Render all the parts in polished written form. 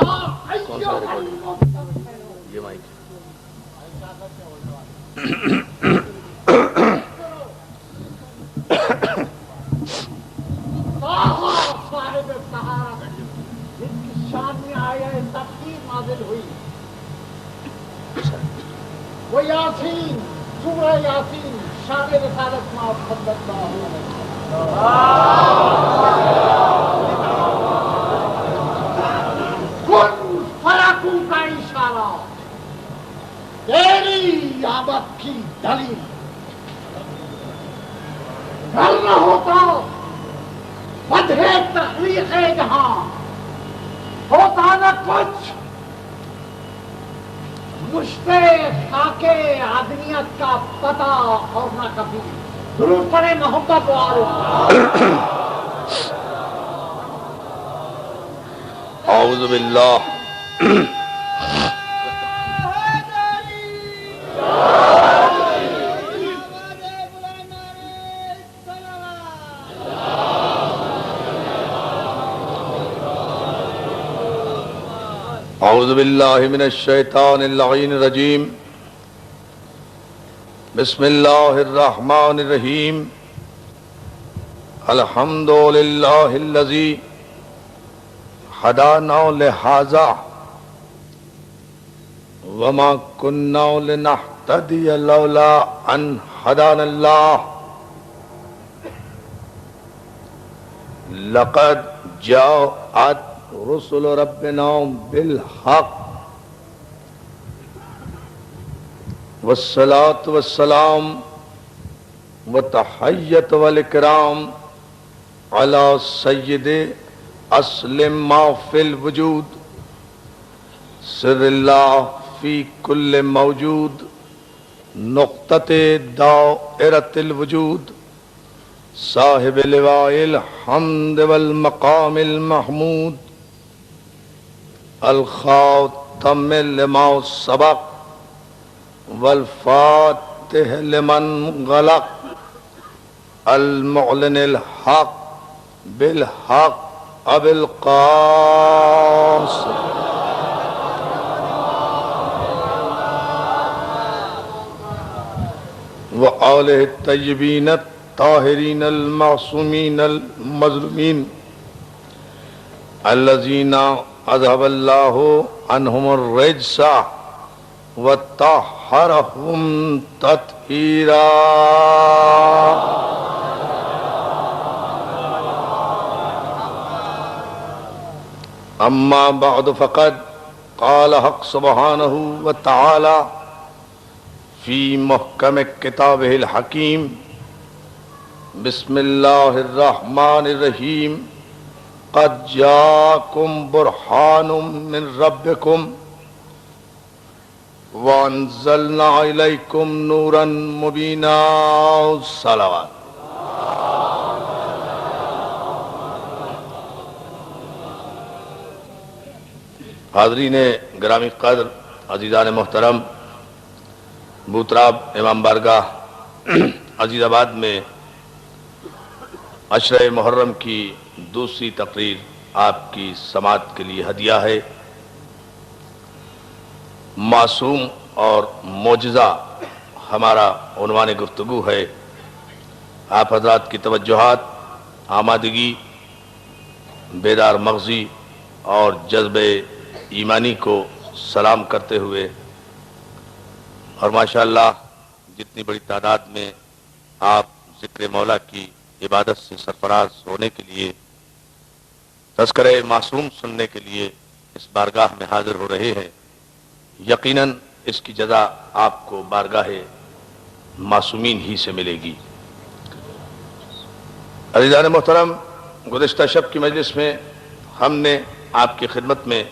کون سا ریکارڈ؟ یہ مائک صاحب سہارا جن کی شان میں آیا تفسیر نازل ہوئی، وہ یاسین، سورہ یاسین، شان رسالت میں صلی اللہ علیہ وسلم، کن فیکون کا اشارہ، تیری آمد کی دلیل، گھر نہ ہوتا بدھے تخلیق جہاں، ہوتا نہ کچھ مشتے خاک آدمیت کا پتہ اور نہ کبھی درود پڑے محبت والو۔ اعوذ باللہ اعوذ باللہ من الشیطان اللعین الرجیم، بسم اللہ الرحمن الرحیم، الحمد للہ الذی ہدانا لہذا وما کننا لنہتدی لولا ان ہدانا اللہ، لقد جاءت رسل ربنا بالحق والصلاة والسلام والتحیت والاکرام علی سید اصل ما فی الوجود، سر اللہ فی کل موجود، نقطۃ دائرۃ الوجود، صاحب لواء الحمد والمقام المحمود، الخاتم لما سبق والفاتح لمن غلق، المعلن الحق بالحق ابو القاسم وآلہ الطیبین الطاہرین المعصومین المظلومین الذین اذهب اللہ عنہم الرجس وطہرہم تطہیرا۔ اما بعد فقد قال حق سبحانہ وتعالی فی محکم کتابہ الحکیم، بسم اللہ الرحمن الرحیم، قد جاءکم برہان من ربکم وانزلنا الیکم نورا مبینا۔ صلوات۔ حاضرین گرامی قدر، عزیزان محترم، بوتراب امام بارگاہ عزیز آباد میں عشرہ محرم کی دوسری تقریر آپ کی سماعت کے لیے ہدیہ ہے۔ معصوم اور معجزہ ہمارا عنوان گفتگو ہے۔ آپ حضرات کی توجہات، آمادگی، بیدار مغزی اور جذبہ ایمانی کو سلام کرتے ہوئے، اور ماشاءاللہ جتنی بڑی تعداد میں آپ ذکر مولا کی عبادت سے سرفراز ہونے کے لیے، تذکرہ معصوم سننے کے لیے اس بارگاہ میں حاضر ہو رہے ہیں، یقیناً اس کی جزا آپ کو بارگاہ معصومین ہی سے ملے گی۔ عزیزان محترم، گزشتہ شب کی مجلس میں ہم نے آپ کی خدمت میں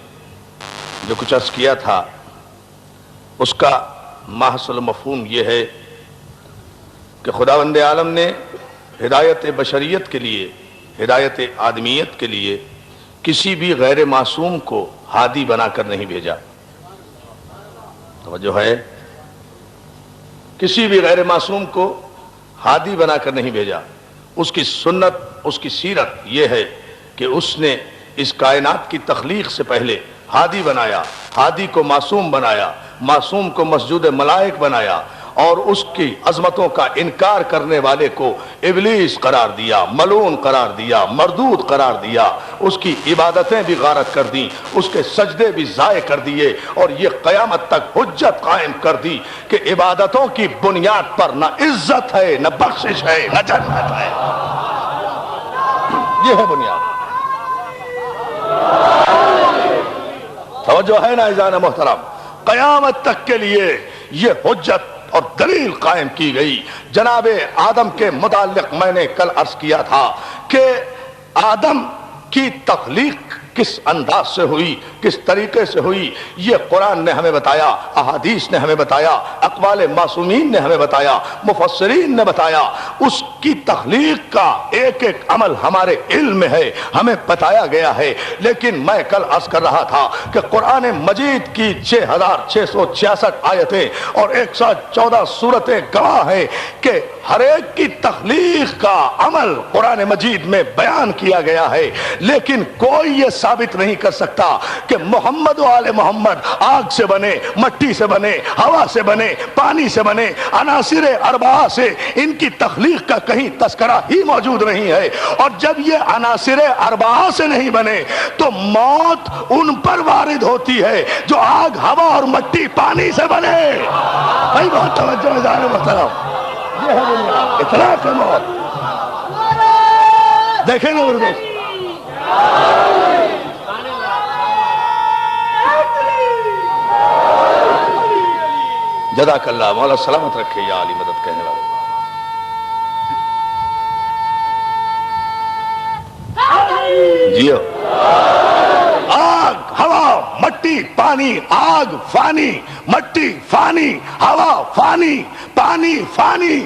جو کچھ عرض کیا تھا، اس کا ماحصل مفہوم یہ ہے کہ خداوند عالم نے ہدایت بشریت کے لیے، ہدایت آدمیت کے لیے کسی بھی غیر معصوم کو ہادی بنا کر نہیں بھیجا۔ توجہ ہے، کسی بھی غیر معصوم کو ہادی بنا کر نہیں بھیجا۔ اس کی سنت، اس کی سیرت یہ ہے کہ اس نے اس کائنات کی تخلیق سے پہلے ہادی بنایا، ہادی کو معصوم بنایا، معصوم کو مسجود ملائک بنایا، اور اس کی عظمتوں کا انکار کرنے والے کو ابلیس قرار دیا، ملعون قرار دیا، مردود قرار دیا، اس کی عبادتیں بھی غارت کر دیں، اس کے سجدے بھی ضائع کر دیے، اور یہ قیامت تک حجت قائم کر دی کہ عبادتوں کی بنیاد پر نہ عزت ہے، نہ بخشش ہے، نہ جنت ہے۔ یہ ہے بنیاد۔ توجہ ہے نا عزیزان محترم؟ قیامت تک کے لیے یہ حجت اور دلیل قائم کی گئی۔ جناب آدم کے متعلق میں نے کل عرض کیا تھا کہ آدم کی تخلیق کس انداز سے ہوئی، کس طریقے سے ہوئی، یہ قرآن نے ہمیں بتایا، احادیث نے ہمیں بتایا، اقوال معصومین نے ہمیں بتایا، مفسرین نے بتایا۔ اس کی تخلیق کا ایک ایک عمل ہمارے علم میں ہے، ہمیں بتایا گیا ہے۔ لیکن میں کل عرض کر رہا تھا کہ قرآن مجید کی 6666 آیتیں اور 114 سورتیں گواہ ہیں کہ ہر ایک کی تخلیق کا عمل قرآن مجید میں بیان کیا گیا ہے، لیکن کوئی یہ ثابت نہیں کر سکتا کہ محمد و آل محمد آگ سے بنے، مٹی سے بنے، ہوا سے بنے، پانی سے بنے، عناصر اربعہ سے ان کی تخلیق کا کہیں تذکرہ ہی موجود نہیں ہے۔ اور جب یہ عناصر اربعہ سے نہیں بنے تو موت ان پر وارد ہوتی ہے جو آگ، ہوا اور مٹی، پانی سے بنے۔ بھائی بہت توجہ ہے ذرا محترم، یہ ہے دنیا، اطلاق موت۔ دیکھیں گے اردو جزاک اللہ، مولا سلامت رکھے یا علی مدد کہنے والے۔ جیو، آگ، ہوا، مٹی، پانی، آگ فانی، مٹی فانی، ہوا فانی، پانی فانی،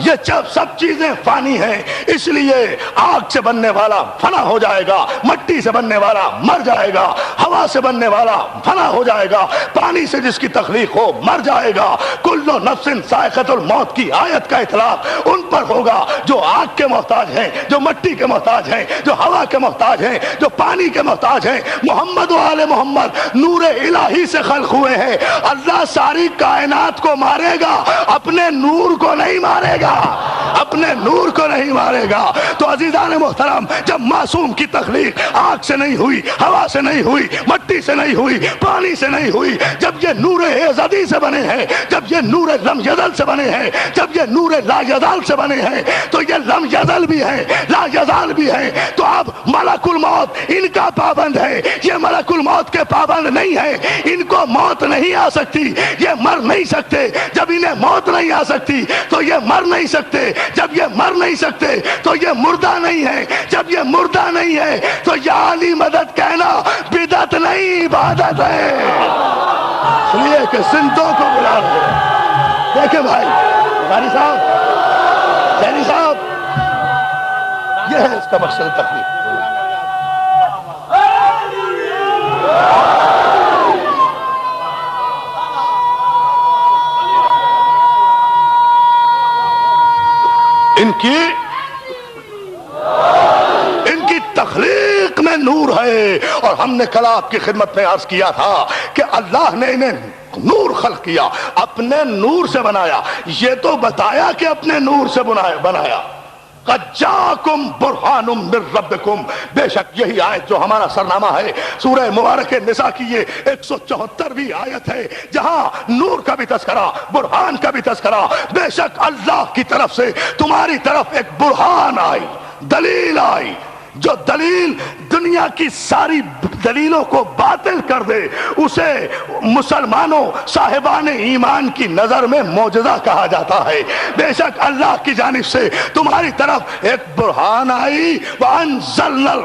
یہ سب چیزیں فانی ہیں، اس لیے آگ سے بننے والا فنا ہو جائے گا، مٹی سے بننے والا مر جائے گا، ہوا سے بننے والا فنا ہو جائے گا، پانی سے جس کی تخلیق ہو مر جائے گا۔ کل نفس ذائقۃ الموت کی آیت کا اطلاق ان پر ہوگا جو آگ کے محتاج ہیں، جو مٹی کے محتاج ہیں، جو ہوا کے محتاج ہیں، جو پانی کے محتاج ہیں۔ محمد و آل محمد نور الہی سے خلق ہوئے ہیں۔ اللہ ساری کائنات کو مارے گا، اپنے نور کو نہیں مارے گا، اپنے نور کو نہیں مارے گا۔ تو عزیزان محترم، جب معصوم کی تخلیق آگ سے نہیں ہوئی، ہوا سے نہیں ہوئی، مٹی سے نہیں ہوئی، پانی سے نہیں ہوئی، جب یہ نور ازلی سے بنے ہیں، جب یہ نور لم یزل سے بنے ہیں، جب یہ نور لا یزال سے بنے ہیں، تو یہ لم یزل بھی ہے، لا یزال بھی ہے۔ تو اب ملک الموت ان کا پابند ہے، یہ ملک الموت کے پابند نہیں ہے۔ ان کو موت نہیں آ سکتی، یہ مر نہیں سکتے۔ جب انہیں موت نہیں آ سکتی تو یہ مر نہیں سکتے، جب یہ مر نہیں سکتے تو یہ مردہ نہیں ہے، جب یہ مردہ نہیں ہے تو یا علی مدد کہنا بدعت نہیں عبادت ہے۔ اس لیے کہ زندوں کو بلا رہے ہیں۔ دیکھیں بھائی غاری صاحب، شہری صاحب، یہ ہے اس کا مقصد تخلیق۔ ان کی تخلیق میں نور ہے، اور ہم نے کل آپ کی خدمت میں عرض کیا تھا کہ اللہ نے انہیں نور خلق کیا، اپنے نور سے بنایا۔ یہ تو بتایا کہ اپنے نور سے بنایا۔ قد جاءکم برہان من ربکم، بے شک یہی آیت جو ہمارا سرنامہ ہے سورہ مبارک نساء کی یہ 174ویں آیت ہے، جہاں نور کا بھی تذکرہ، برہان کا بھی تذکرہ۔ بے شک اللہ کی طرف سے تمہاری طرف ایک برہان آئی، دلیل آئی، جو دلیل دنیا کی ساری دلیلوں کو باطل کر دے، اسے مسلمانوں صاحبان ایمان کی نظر میں معجزہ کہا جاتا ہے۔ بے شک اللہ کی جانب سے تمہاری طرف ایک برہان آئی، وَأَنزَلْنَا،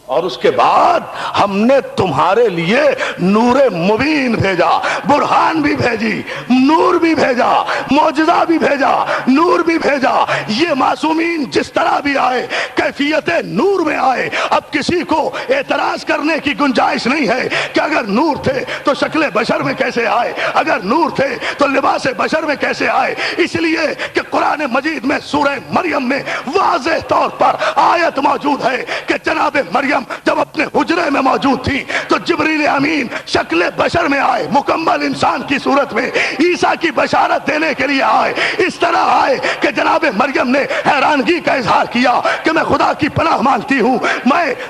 اور اس کے بعد ہم نے تمہارے لیے نور مبین بھیجا، برہان بھی بھیجی، نور بھی بھیجا، معجزہ بھی بھیجا، نور بھی بھیجا۔ یہ معصومین جس طرح بھی آئے، کیفیت نور میں آئے۔ اب کسی کو اعتراض کرنے کی گنجائش نہیں ہے کہ اگر نور تھے تو شکل بشر میں کیسے آئے، اگر نور تھے تو لباس بشر میں کیسے آئے۔ اس لیے کہ قرآن مجید میں سورہ مریم میں واضح طور پر آیت موجود ہے کہ جناب مریم مریم جب اپنے حجرے میں موجود تھی تو جبریل امین شکل بشر میں آئے، مکمل انسان کی صورت میں عیسیٰ کی بشارت دینے کے لیے آئے. اس طرح آئے کہ جناب مریم نے حیرانگی کا اظہار کیا کہ میں خدا کی پناہ مانگتی ہوں،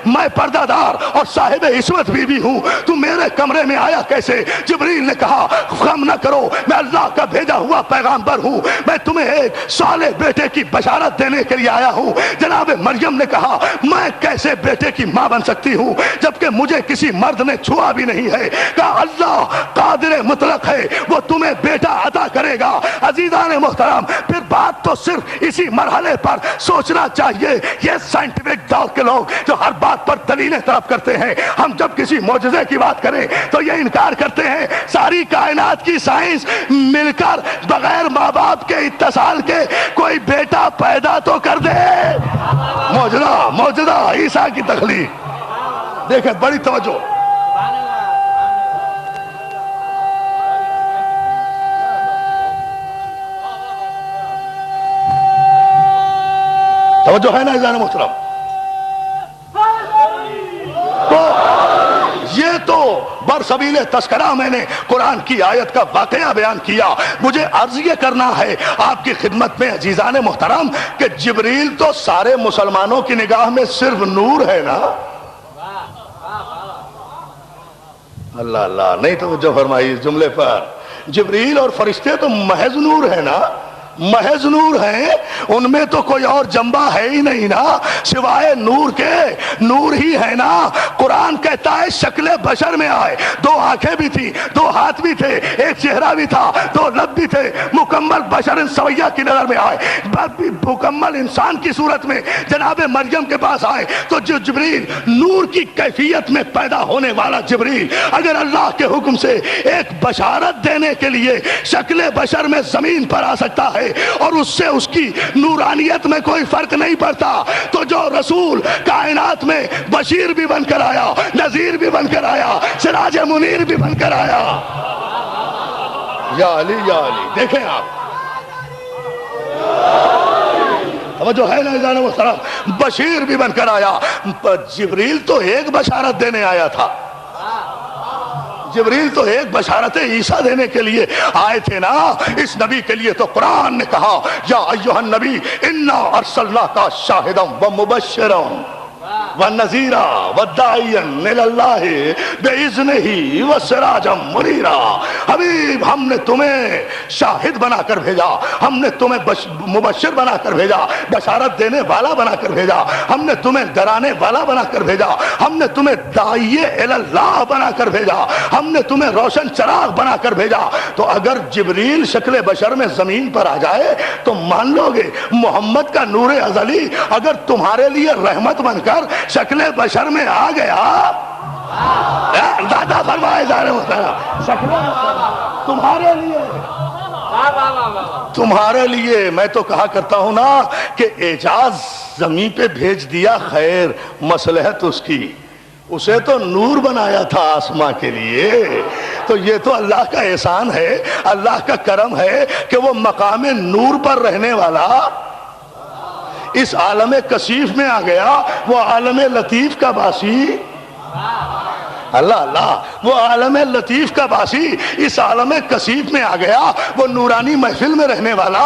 میں پردہ دار اور صاحب عصمت بیوی ہوں، تو میرے کمرے میں آیا کیسے؟ جبریل نے کہا غم نہ کرو، میں اللہ کا بھیجا ہوا پیغامبر ہوں، میں تمہیں ایک صالح بیٹے کی بشارت دینے کے لیے آیا ہوں. جناب مریم نے کہا میں کیسے بیٹے کی ماں بن سکتی ہوں جبکہ مجھے کسی مرد نے چھوا بھی نہیں ہے؟ کہا اللہ قادر مطلق ہے، وہ تمہیں بیٹا عطا کرے گا. عزیزان محترم، پھر بات تو صرف اسی مرحلے پر سوچنا چاہیے. یہ سائنٹیفک دور کے لوگ جو ہر بات پر دلیلیں طلب کرتے ہیں، ہم جب کسی معجزے کی بات کریں تو یہ انکار کرتے ہیں ساری کائنات کی سائنس مل کر بغیر ماں باپ کے اتصال کے کوئی بیٹا پیدا تو کر دے. معجزہ عیسیٰ کی تخلیق دیکھیں، بڑی توجہ. توجہ ہے نا عزیزان محترم؟ تو یہ تو برسبیل تذکرہ میں نے قرآن کی آیت کا واقعہ بیان کیا. مجھے عرض یہ کرنا ہے آپ کی خدمت میں عزیزان محترم کہ جبریل تو سارے مسلمانوں کی نگاہ میں صرف نور ہے نا. اللہ اللہ، نہیں توجہ فرمائی اس جملے پر. جبریل اور فرشتے تو محض نور ہے نا، محض نور ہیں، ان میں تو کوئی اور جنبہ ہے ہی نہیں نا سوائے نور کے. نور ہی ہے نا. قرآن کہتا ہے شکل بشر میں آئے، 2 آنکھیں بھی تھی، 2 ہاتھ بھی تھے، 1 چہرہ بھی تھا، 2 لب بھی تھے، مکمل بشر سویہ کی نظر میں آئے، مکمل انسان کی صورت میں جناب مریم کے پاس آئے. تو جو جبریل نور کی کیفیت میں پیدا ہونے والا جبریل اگر اللہ کے حکم سے ایک بشارت دینے کے لیے شکل بشر میں زمین پر آ سکتا ہے اور اس سے اس کی نورانیت میں کوئی فرق نہیں پڑتا، تو جو رسول کائنات میں بشیر بھی بن کر آیا، نذیر بھی بن کر آیا، سراج منیر بھی بن کر آیا. یا علی یا علی، دیکھیں آپ توجہ ہے نا عزیزان محترم، بشیر بھی بن کر آیا. جبریل تو ایک بشارت دینے آیا تھا، جبریل تو ایک بشارت عیسیٰ دینے کے لیے آئے تھے نا. اس نبی کے لیے تو قرآن نے کہا یا ایھا النبی انا ارسلناک شاہدا ومبشرا ونذیرا وداعیا الی اللہ باذنہ وسراجا منیرا. حبیب ہم نے تمہیں شاہد بنا کر بھیجا، ہم نے تمہیں مبشر بنا کر بھیجا، بشارت دینے والا بنا کر بھیجا، ہم نے تمہیں ڈرانے والا بنا کر بھیجا، ہم نے تمہیں داعی الی اللہ بنا کر بھیجا، ہم نے تمہیں روشن چراغ بنا کر بھیجا. تو اگر جبریل شکل بشر میں زمین پر آ جائے تو مان لو گے محمد کا نور ازلی اگر تمہارے لیے رحمت بن کر شکل بشر میں آ گیا، دادا فرمائے تمہارے لیے میں تو کہا کرتا ہوں نا کہ اعجاز زمین پہ بھیج دیا، خیر مصلحت اس کی، اسے تو نور بنایا تھا آسماں کے لیے. تو یہ تو اللہ کا احسان ہے، اللہ کا کرم ہے کہ وہ مقام نور پر رہنے والا اس عالم کثیف میں آ گیا. وہ عالم لطیف کا باسی، اللہ اللہ، وہ عالم لطیف کا باسی اس عالم کثیف میں آ گیا. وہ نورانی محفل میں رہنے والا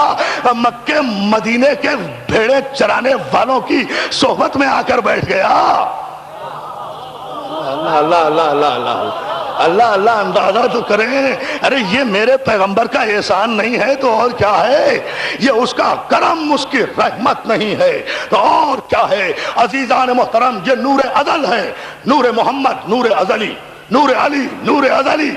مکے مدینے کے بھیڑے چرانے والوں کی صحبت میں آ کر بیٹھ گیا. اللہ اللہ اللہ اللہ اللہ اللہ اللہ، اندازہ تو کریں. ارے یہ میرے پیغمبر کا احسان نہیں ہے تو اور کیا ہے؟ یہ اس کا کرم، اس کی رحمت نہیں ہے تو اور کیا ہے؟ عزیزان محترم، یہ نور ازل ہے، نور محمد، نور ازلی، نور علی، نور ازلی،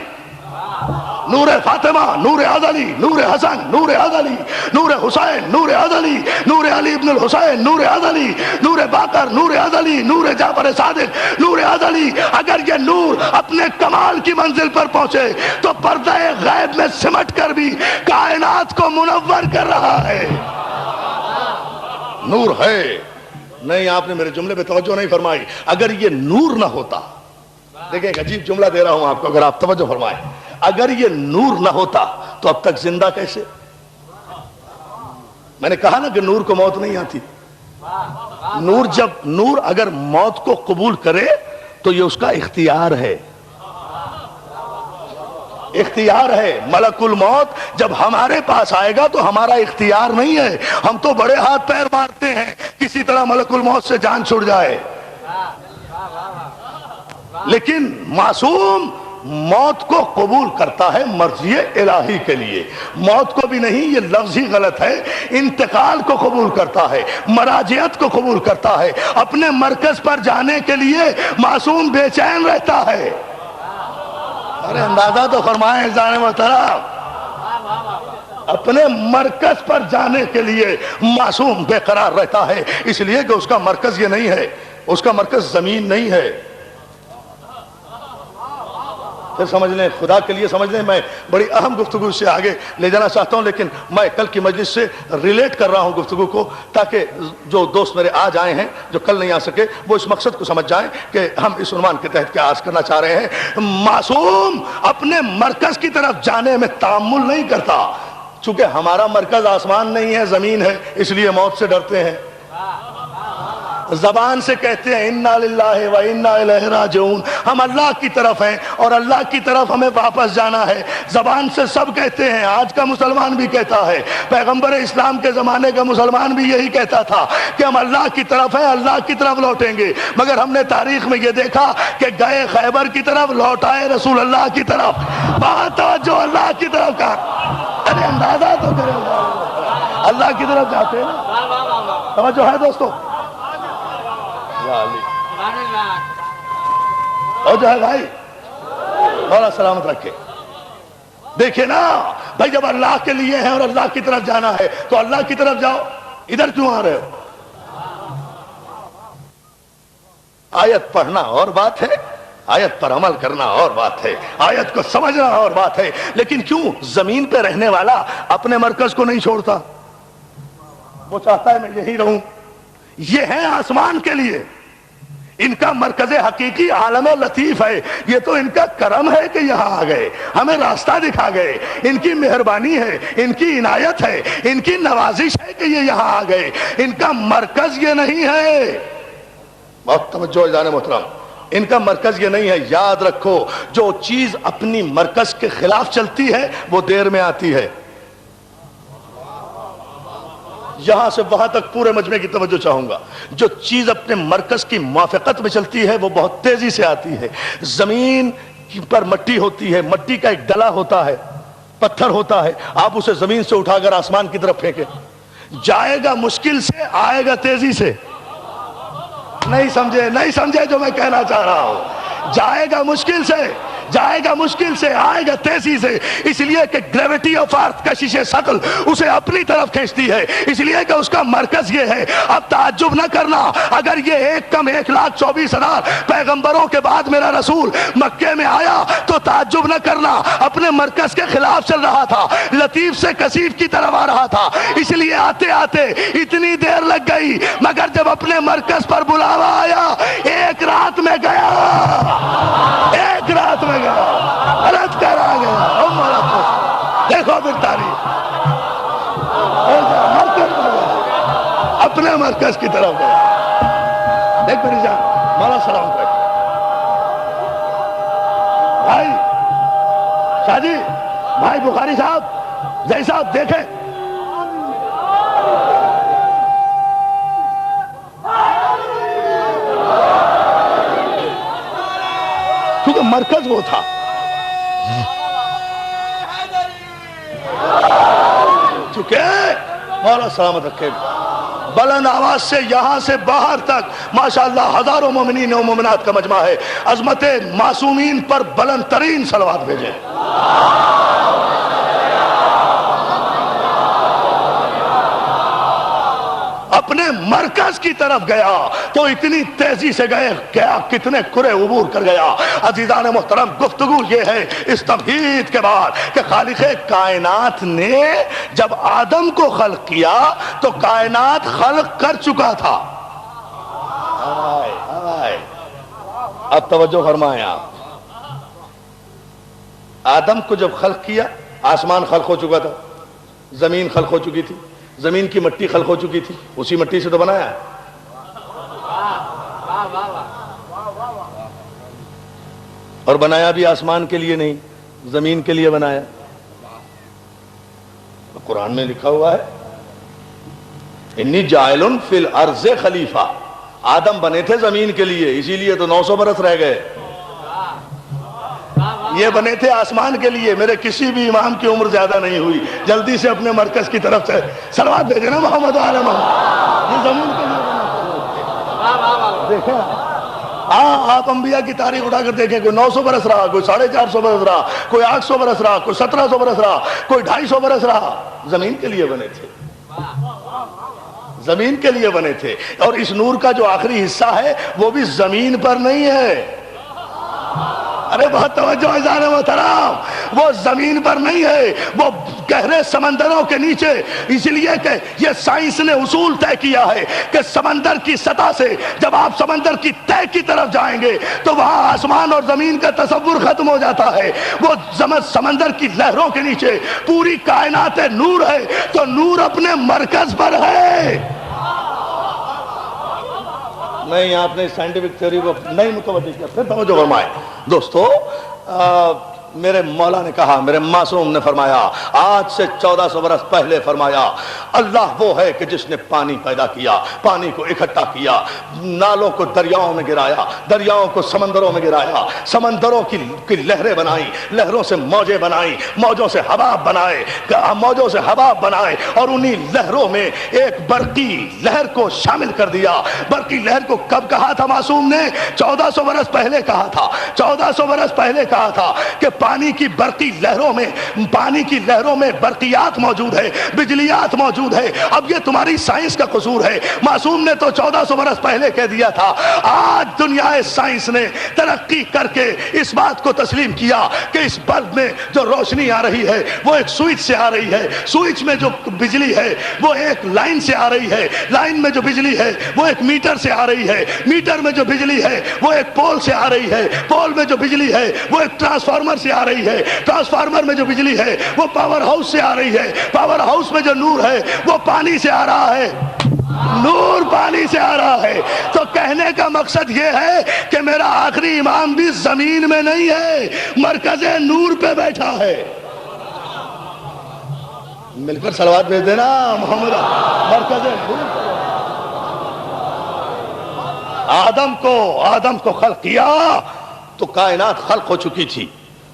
نور فاطمہ، نور ازلی، نور حسن، نور ازلی، نور حسین، نور ازلی، نور علی ابن الحسین، نور ازلی، نور باقر، نور ازلی، نور جعفر صادق، نور ازلی. اگر یہ نور اپنے کمال کی منزل پر پہنچے تو پردہ غیب میں سمٹ کر بھی کائنات کو منور کر رہا ہے. نور ہے. نہیں، آپ نے میرے جملے پہ توجہ نہیں فرمائی. اگر یہ نور نہ ہوتا، دیکھیں ایک عجیب جملہ دے رہا ہوں آپ کو، اگر آپ توجہ فرمائیں، اگر یہ نور نہ ہوتا تو اب تک زندہ کیسے؟ میں نے کہا نا کہ نور کو موت نہیں آتی. نور اگر موت کو قبول کرے تو یہ اس کا اختیار ہے، اختیار ہے۔ ملک الموت جب ہمارے پاس آئے گا تو ہمارا اختیار نہیں ہے، ہم تو بڑے ہاتھ پیر مارتے ہیں کسی طرح ملک الموت سے جان چھوٹ جائے، لیکن معصوم موت کو قبول کرتا ہے مرضی الہی کے لیے۔ موت کو بھی نہیں، یہ لفظ ہی غلط ہے، انتقال کو قبول کرتا ہے، مراجعت کو قبول کرتا ہے۔ اپنے مرکز پر جانے کے لیے معصوم بے چین رہتا ہے۔ ارے اندازہ تو فرمائیں عزیزان محترم، اپنے مرکز پر جانے کے لیے معصوم بے قرار رہتا ہے، اس لیے کہ اس کا مرکز یہ نہیں ہے، اس کا مرکز زمین نہیں ہے۔ پھر سمجھ لیں، خدا کے لیے سمجھ لیں، میں بڑی اہم گفتگو سے آگے لے جانا چاہتا ہوں، لیکن میں کل کی مجلس سے ریلیٹ کر رہا ہوں گفتگو کو، تاکہ جو دوست میرے آج آئے ہیں جو کل نہیں آ سکے وہ اس مقصد کو سمجھ جائیں کہ ہم اس عنوان کے تحت کیا عرض کرنا چاہ رہے ہیں۔ معصوم اپنے مرکز کی طرف جانے میں تأمل نہیں کرتا، چونکہ ہمارا مرکز آسمان نہیں ہے، زمین ہے، اس لیے موت سے ڈرتے ہیں۔ زبان سے کہتے ہیں انا للہ و انا الیہ راجعون، ہم اللہ کی طرف ہیں اور اللہ کی طرف ہمیں واپس جانا ہے۔ زبان سے سب کہتے ہیں، آج کا مسلمان بھی کہتا ہے، پیغمبر اسلام کے زمانے کا مسلمان بھی یہی کہتا تھا کہ ہم اللہ کی طرف ہیں، اللہ کی طرف لوٹیں گے، مگر ہم نے تاریخ میں یہ دیکھا کہ گئے خیبر کی طرف، لوٹ آئے رسول اللہ کی طرف۔ بات توجہ، اللہ کی طرف کا، ارے اندازہ تو کرے، اللہ کی طرف جاتے ہیں نا، توجہ ہے دوستو؟ اور جو ہے بھائی مولا سلامت رکھے، دیکھیں نا بھائی، جب اللہ کے لیے ہیں اور اللہ کی طرف جانا ہے تو اللہ کی طرف جاؤ، ادھر کیوں آ رہے ہو؟ آیت پڑھنا اور بات ہے، آیت پر عمل کرنا اور بات ہے، آیت کو سمجھنا اور بات ہے، لیکن کیوں زمین پہ رہنے والا اپنے مرکز کو نہیں چھوڑتا؟ وہ چاہتا ہے میں یہی رہوں۔ یہ ہے آسمان کے لیے، ان کا مرکز حقیقی عالم لطیف ہے، یہ تو ان کا کرم ہے کہ یہاں آ گئے، ہمیں راستہ دکھا گئے، ان کی مہربانی ہے، ان کی عنایت ہے، ان کی نوازش ہے کہ یہ یہاں آ گئے، ان کا مرکز یہ نہیں ہے۔ بہت توجہ عزیزان محترم، ان کا مرکز یہ نہیں ہے۔ یاد رکھو، جو چیز اپنی مرکز کے خلاف چلتی ہے وہ دیر میں آتی ہے۔ یہاں سے وہاں تک پورے مجمع کی توجہ چاہوں گا، جو چیز اپنے مرکز کی موافقت میں چلتی ہے وہ بہت تیزی سے آتی ہے۔ زمین پر مٹی ہوتی ہے، مٹی کا ایک ڈلا ہوتا ہے، پتھر ہوتا ہے، آپ اسے زمین سے اٹھا کر آسمان کی طرف پھینکیں، جائے گا مشکل سے، آئے گا تیزی سے۔ نہیں سمجھے جو میں کہنا چاہ رہا ہوں؟ جائے گا مشکل سے، جائے گا مشکل سے، آئے گا تیزی سے، اس لیے کہ گریویٹی آف ارتھ، کشش ثقل اسے اپنی طرف کھینچتی ہے، اس لیے کہ اس کا مرکز یہ ہے۔ اب تعجب نہ کرنا اگر یہ 1,24,000 پیغمبروں کے بعد میرا رسول مکے میں آیا تو تعجب نہ کرنا، اپنے مرکز کے خلاف چل رہا تھا، لطیف سے کثیف کی طرف آ رہا تھا، اس لیے آتے آتے اتنی دیر لگ گئی، مگر جب اپنے مرکز پر بلاوا آیا، ایک رات میں گیا، ایک رات میں غلط کر آ گیا۔ دیکھو پھر تاریخ، اپنے مرکز کی طرف گیا۔ دیکھ میری جان، مولا سلامت رکھے بھائی، شاہ جی، بھائی بخاری صاحب، زئی صاحب، دیکھیں کیونکہ مرکز وہ تھا۔ چونکہ مولا سلامت رکھے، بلند آواز سے یہاں سے باہر تک ماشاءاللہ ہزاروں مومنین و مومنات کا مجمع ہے، عظمت معصومین پر بلند ترین صلوات بھیجیں۔ اپنے مرکز کی طرف گیا تو اتنی تیزی سے گیا کتنے کرے عبور کر گیا۔ عزیزان محترم، گفتگو یہ ہے اس تمہید کے بعد کہ خالق کائنات نے جب آدم کو خلق کیا تو کائنات خلق کر چکا تھا۔ اب توجہ فرمائیں آپ، آدم کو جب خلق کیا آسمان خلق ہو چکا تھا، زمین خلق ہو چکی تھی، زمین کی مٹی خلق ہو چکی تھی، اسی مٹی سے تو بنایا ہے. اور بنایا بھی آسمان کے لیے نہیں، زمین کے لیے بنایا. قرآن میں لکھا ہوا ہے انی جاعل فی الارض خلیفہ. آدم بنے تھے زمین کے لیے، اسی لیے تو 900 برس رہ گئے. یہ بنے تھے آسمان کے لیے. میرے کسی بھی امام کی عمر زیادہ نہیں ہوئی. جلدی سے اپنے مرکز کی طرف سے صلوات بھیجے نا محمد عالم. یہ زمین کے لیے دیکھیں آپ انبیاء کی تاریخ اٹھا کر دیکھیں. کوئی 900 برس رہا، کوئی 450 برس رہا، کوئی 800 برس رہا، کوئی 1700 برس رہا، کوئی 250 برس رہا. زمین کے لیے بنے تھے، زمین کے لیے بنے تھے. اور اس نور کا جو آخری حصہ ہے وہ بھی زمین پر نہیں ہے. ارے بہت توجہ عزیزان محترم، وہ زمین پر نہیں ہے، وہ گہرے سمندروں کے نیچے. اس لیے کہ یہ سائنس نے اصول طے کیا ہے کہ سمندر کی سطح سے جب آپ سمندر کی تہہ کی طرف جائیں گے تو وہاں آسمان اور زمین کا تصور ختم ہو جاتا ہے. وہ سمندر کی لہروں کے نیچے پوری کائنات نور ہے، تو نور اپنے مرکز پر ہے. نہیں، آپ نے سائنٹیفک تھیوری کو نہیں متوجہ کیا. پھر توجہ فرمائے دوستو. میرے مولا نے کہا، میرے معصوم نے فرمایا، آج سے 1400 برس پہلے فرمایا، اللہ وہ ہے کہ جس نے پانی پیدا کیا، پانی کو اکٹھا کیا، نالوں کو دریاؤں میں گرایا، دریاؤں کو سمندروں میں گرایا، سمندروں کی لہریں بنائی، لہروں سے موجیں بنائی، موجوں سے حباب بنائے، موجوں سے حباب بنائے، اور انہی لہروں میں ایک برقی لہر کو شامل کر دیا. برقی لہر کو کب کہا تھا معصوم نے؟ 1400 برس پہلے کہا تھا. 1400 برس پہلے کہا تھا کہ پانی کی برقی لہروں میں، پانی کی لہروں میں برقیات موجود ہے، بجلیات موجود ہے. اب یہ تمہاری سائنس کا قصور ہے. معصوم نے تو 1400 برس پہلے کہہ دیا تھا. آج دنیا سائنس نے ترقی کر کے اس بات کو تسلیم کیا کہ اس بلب میں جو روشنی آ رہی ہے وہ ایک سوئچ سے آ رہی ہے، سوئچ میں جو بجلی ہے وہ ایک لائن سے آ رہی ہے، لائن میں جو بجلی ہے وہ ایک میٹر سے آ رہی ہے، میٹر میں جو بجلی ہے وہ ایک پول سے آ رہی ہے، پول میں جو بجلی ہے وہ ایک ٹرانسفارمر سے آ رہی ہے، ٹرانسفارمر میں جو بجلی ہے وہ پاور ہاؤس سے آ رہی ہے، پاور ہاؤس میں جو نور ہے وہ پانی سے آ رہا ہے، نور پانی سے آ رہا ہے. تو کہنے کا مقصد یہ ہے کہ میرا آخری امام بھی زمین میں نہیں ہے، مرکز نور پہ بیٹھا ہے. مل کر صلوات بھیج دینا محمد. مرکز نور پہ آدم کو خلق کیا تو کائنات خلق ہو چکی تھی،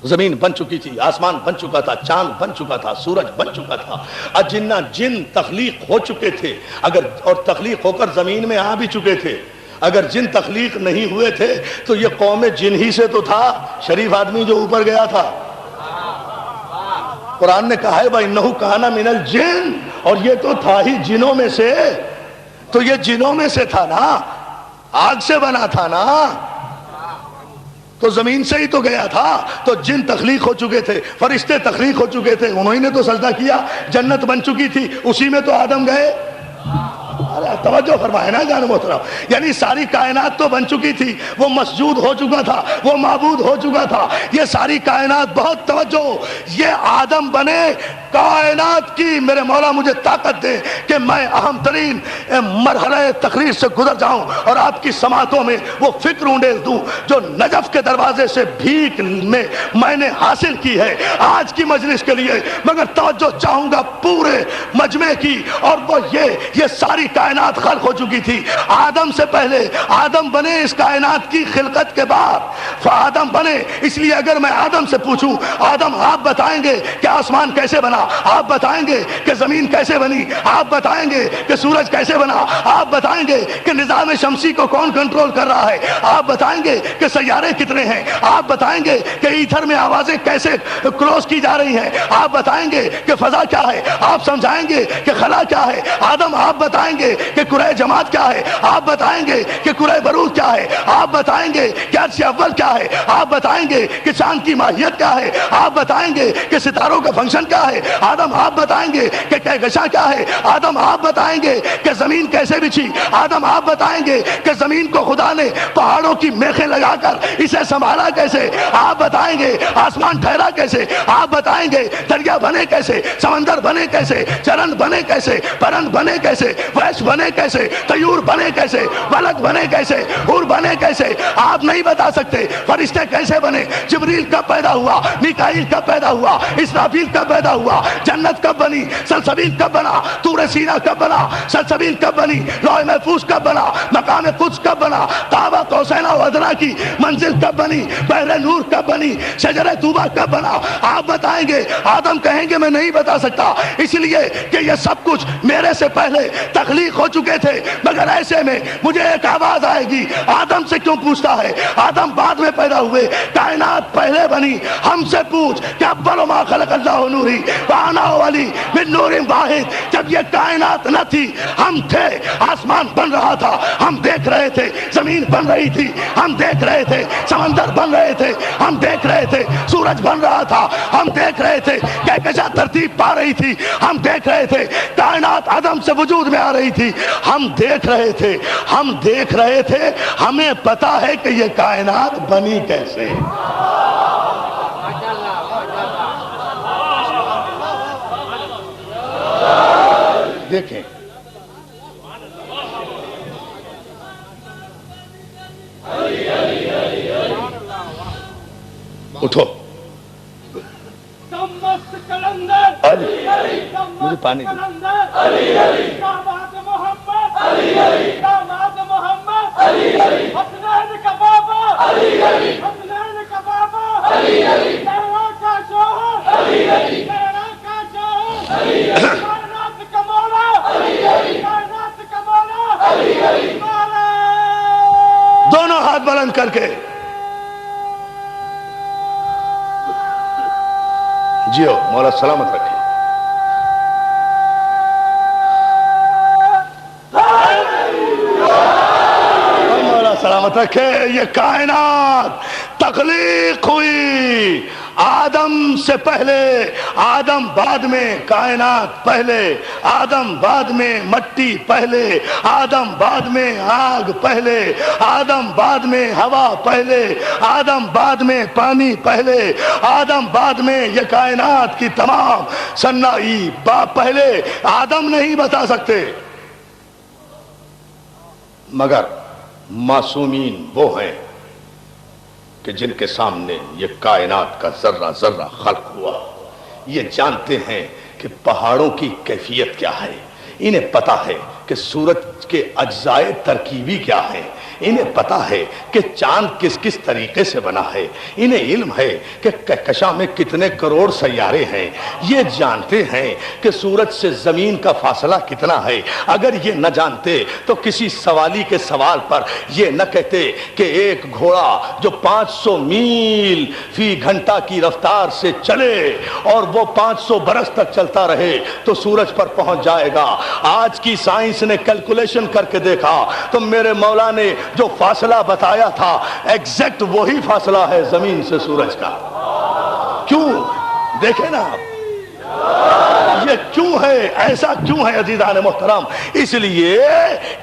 زمین بن چکی تھی، آسمان بن چکا تھا، چاند بن چکا تھا، سورج بن چکا تھا، اجنہ جن تخلیق ہو چکے تھے، اور تخلیق ہو کر زمین میں آ بھی چکے تھے. اگر جن تخلیق نہیں ہوئے تھے تو یہ قوم جن ہی سے تو تھا، شریف آدمی جو اوپر گیا تھا. قرآن نے کہا ہے وَإِنَّهُ كَانَ مِنَ الْجِنِّ، اور یہ تو تھا ہی جنوں میں سے. تو یہ جنوں میں سے تھا نا، آگ سے بنا تھا نا، تو زمین سے ہی تو گیا تھا. تو جن تخلیق ہو چکے تھے، فرشتے تخلیق ہو چکے تھے، انہوں نے تو سجدہ کیا. جنت بن چکی تھی، اسی میں تو آدم گئے. توجہ فرمائے نا جان محترم. یعنی ساری کائنات تو بن چکی تھی، وہ مسجود ہو چکا تھا، وہ معبود ہو چکا تھا. یہ ساری کائنات، بہت توجہ، یہ آدم بنے کائنات کی. میرے مولا مجھے طاقت دے کہ میں اہم ترین مرحلہ تقریر سے گزر جاؤں اور آپ کی سماعتوں میں وہ فکر اونڈیل دوں جو نجف کے دروازے سے بھیک میں نے حاصل کی ہے آج کی مجلس کے لیے. مگر توجہ چاہوں گا پورے مجمع کی، اور وہ یہ ساری کائنات خلق ہو چکی تھی. آدم سے پہلے آدم بنے اس کائنات کی خلقت کے بعد آدم بنے. اس لیے اگر میں آدم سے پوچھوں، آدم آپ بتائیں گے کہ آسمان کیسے بنا، آپ بتائیں گے کہ زمین کیسے بنی، آپ بتائیں گے کہ سورج کیسے بنا، آپ بتائیں گے کہ نظام شمسی کو کون کنٹرول کر رہا ہے، آپ بتائیں گے کہ سیارے کتنے ہیں، آپ بتائیں گے کہ ایتھر میں آوازیں کیسے کراس کی جا رہی ہیں، آپ بتائیں گے کہ فضا کیا ہے، آپ سمجھائیں گے کہ خلا کیا ہے. آدم آپ بتائیں گے کہ کرۂ جماعت کیا ہے، آپ بتائیں گے کہ کرۂ برود کیا ہے، آپ بتائیں گے کہ عرش اول کیا ہے، آپ بتائیں گے کہ چاند کی ماہیت کیا ہے، آپ بتائیں گے کہ ستاروں کا فنکشن کیا ہے، آدم آپ بتائیں گے کہ کہکشاں کیا ہے، آدم آپ بتائیں گے کہ زمین کیسے بچھی، آدم آپ بتائیں گے کہ زمین کو خدا نے پہاڑوں کی میخیں لگا کر اسے سنبھالا کیسے، آپ بتائیں گے آسمان ٹھہرا کیسے، آپ بتائیں گے دریا بنے کیسے، سمندر بنے کیسے، چرند بنے کیسے، پرند بنے کیسے، وحش بنے کیسے، طیور بنے کیسے، ملک بنے کیسے، حور بنے کیسے، آپ نہیں بتا سکتے۔ فرشتے کیسے بنے، جبریل کب پیدا ہوا، میکائیل کب پیدا ہوا، اسرافیل کب پیدا ہوا، جنت کب بنی، سلسبیل کب بنا، طور سینا کب بنا، سلسبیل کب بنی، لوح محفوظ کب بنا، مقام قدس کب بنا، قاب قوسین و ادنیٰ کی منزل کب بنی، بحر نور کب بنی، شجر طوبہ کب بنا، آپ بتائیں گے۔ آدم کہیں گے میں نہیں بتا سکتا، اس لیے کہ یہ سب کچھ میرے سے پہلے تخلیق ہو چکے تھے، مگر ایسے میں مجھے ایک آواز آئے گی، آدم سے کیوں پوچھتا ہے، آدم بعد میں پیدا ہوئے، کائنات پہلے بنی، ہم سے پوچھ کہ اول ما خلق اللہ نوری وانا اولی من نور واحد۔ جب یہ کائنات نہ تھی ہم تھے، آسمان بن رہا تھا ہم دیکھ رہے تھے، زمین بن رہی تھی ہم دیکھ رہے تھے، سمندر بن رہے تھے ہم دیکھ رہے تھے، سورج بن رہا تھا ہم دیکھ رہے تھے، کہکشاں ترتیب پا رہی تھی ہم دیکھ رہے تھے، کائنات عدم سے وجود میں آ رہی تھی ہم دیکھ رہے تھے، ہم دیکھ رہے تھے، ہمیں پتا ہے کہ یہ کائنات بنی کیسے۔ دیکھیں اٹھو، مجھے پانی دونوں ہاتھ بلند کر کے جیو، مولا سلامت رکھے۔ مولا سلامت رکھے۔ یہ کائنات تخلیق ہوئی آدم سے پہلے، آدم بعد میں، کائنات پہلے، آدم بعد میں، مٹی پہلے، آدم بعد میں، آگ پہلے، آدم بعد میں، ہوا پہلے، آدم بعد میں، پانی پہلے، آدم بعد میں، یہ کائنات کی تمام صناعی پہلے۔ آدم نہیں بتا سکتے، مگر معصومین وہ ہیں کہ جن کے سامنے یہ کائنات کا ذرہ ذرہ خلق ہوا، یہ جانتے ہیں کہ پہاڑوں کی کیفیت کیا ہے، انہیں پتا ہے کہ سورج کے اجزائے ترکیبی کیا ہیں، انہیں پتا ہے کہ چاند کس کس طریقے سے بنا ہے، انہیں علم ہے کہ کہکشاں میں کتنے کروڑ سیارے ہیں، یہ جانتے ہیں کہ سورج سے زمین کا فاصلہ کتنا ہے۔ اگر یہ نہ جانتے تو کسی سوالی کے سوال پر یہ نہ کہتے کہ ایک گھوڑا جو 500 میل فی گھنٹہ کی رفتار سے چلے اور وہ 500 برس تک چلتا رہے تو سورج پر پہنچ جائے گا۔ آج کی سائنس نے کیلکولیشن کر کے دیکھا تو میرے مولا نے جو فاصلہ بتایا تھا ایگزیکٹ وہی فاصلہ ہے زمین سے سورج کا۔ کیوں؟ دیکھیں نا آپ، یہ کیوں ہے، ایسا کیوں ہے عزیزان محترم؟ اس لیے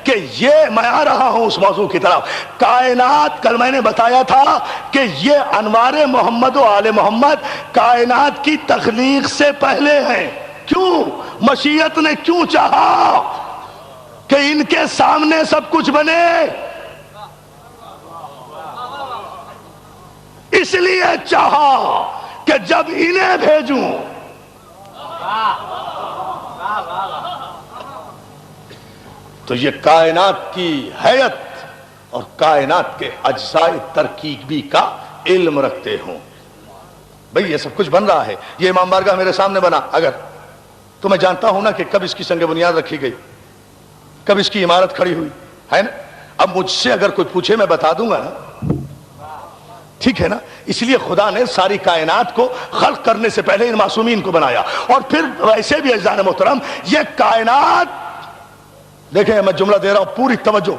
کہ یہ میں آ رہا ہوں اس موضوع کی طرف۔ کائنات، کل میں نے بتایا تھا کہ یہ انوار محمد و آل محمد کائنات کی تخلیق سے پہلے ہیں۔ کیوں؟ مشیت نے کیوں چاہا کہ ان کے سامنے سب کچھ بنے؟ اس لیے چاہا کہ جب انہیں بھیجوں تو یہ کائنات کی حیت اور کائنات کے اجزائے ترکیبی کا علم رکھتے ہوں۔ بھئی یہ سب کچھ بن رہا ہے، یہ امام بارگاہ میرے سامنے بنا، اگر تو میں جانتا ہوں نا کہ کب اس کی سنگ بنیاد رکھی گئی، کب اس کی عمارت کھڑی ہوئی ہے نا۔ اب مجھ سے اگر کوئی پوچھے میں بتا دوں گا نا، ٹھیک ہے نا۔ اس لیے خدا نے ساری کائنات کو خلق کرنے سے پہلے ان معصومین کو بنایا، اور پھر ویسے بھی عزیزان محترم یہ کائنات دیکھیں میں جملہ دے رہا ہوں، پوری توجہ،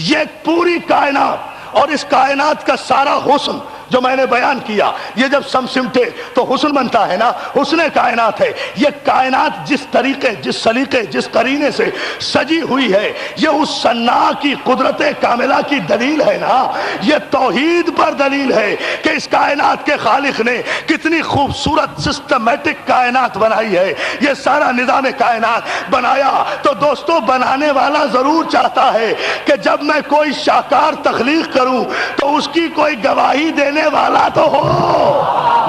یہ پوری کائنات اور اس کائنات کا سارا حسن جو میں نے بیان کیا، یہ جب سمٹے تو حسن بنتا ہے نا، حسن کائنات ہے۔ یہ کائنات جس طریقے، جس سلیقے، جس قرینے سے سجی ہوئی ہے، یہ اس صناع کی قدرت کاملہ کی دلیل ہے نا، یہ توحید پر دلیل ہے کہ اس کائنات کے خالق نے کتنی خوبصورت سسٹمیٹک کائنات بنائی ہے۔ یہ سارا نظام کائنات بنایا تو دوستو بنانے والا ضرور چاہتا ہے کہ جب میں کوئی شاہکار تخلیق کروں تو اس کی کوئی گواہی دینے والا تو ہو۔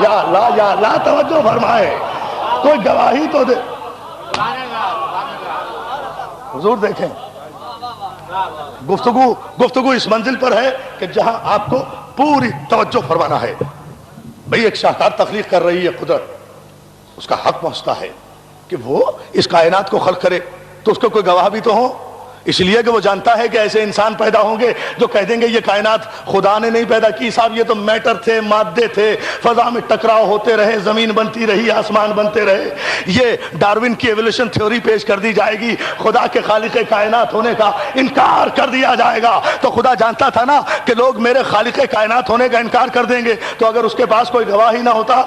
یا اللہ توجہ فرمائے، کوئی گواہی تو دے۔ حضور دیکھیں، گفتگو اس منزل پر ہے کہ جہاں آپ کو پوری توجہ فرمانا ہے۔ بھئی ایک شاہکار تخلیق کر رہی ہے قدرت، اس کا حق پہنچتا ہے کہ وہ اس کائنات کو خلق کرے، تو اس کو کوئی گواہ بھی تو ہو، اس لیے کہ وہ جانتا ہے کہ ایسے انسان پیدا ہوں گے جو کہہ دیں گے یہ کائنات خدا نے نہیں پیدا کی صاحب، یہ تو میٹر تھے، مادے تھے، فضا میں ٹکراؤ ہوتے رہے، زمین بنتی رہی، آسمان بنتے رہے۔ یہ ڈارون کی ایولیوشن تھیوری پیش کر دی جائے گی، خدا کے خالق کائنات ہونے کا انکار کر دیا جائے گا۔ تو خدا جانتا تھا نا کہ لوگ میرے خالق کائنات ہونے کا انکار کر دیں گے، تو اگر اس کے پاس کوئی گواہ ہی نہ ہوتا،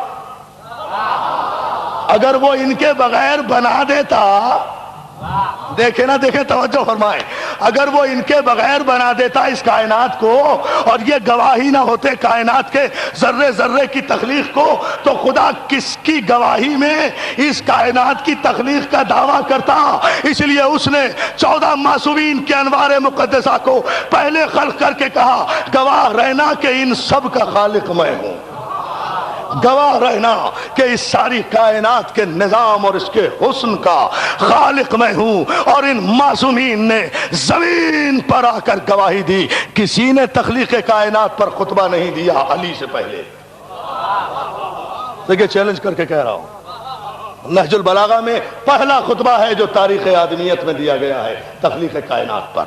اگر وہ ان کے بغیر بنا دیتا، دیکھیں نا، دیکھیں توجہ فرمائیں، اگر وہ ان کے بغیر بنا دیتا اس کائنات کو اور یہ گواہی نہ ہوتے کائنات کے ذرے ذرے کی تخلیق کو، تو خدا کس کی گواہی میں اس کائنات کی تخلیق کا دعویٰ کرتا؟ اس لیے اس نے 14 معصومین کے انوار مقدسہ کو پہلے خلق کر کے کہا گواہ رہنا کہ ان سب کا خالق میں ہوں، گواہ رہنا کہ اس ساری کائنات کے نظام اور اس کے حسن کا خالق میں ہوں۔ اور ان معصومین نے زمین پر آ کر گواہی دی، کسی نے تخلیق کائنات پر خطبہ نہیں دیا علی سے پہلے۔ دیکھیں چیلنج کر کے کہہ رہا ہوں، نہج البلاغہ میں پہلا خطبہ ہے جو تاریخ آدمیت میں دیا گیا ہے تخلیق کائنات پر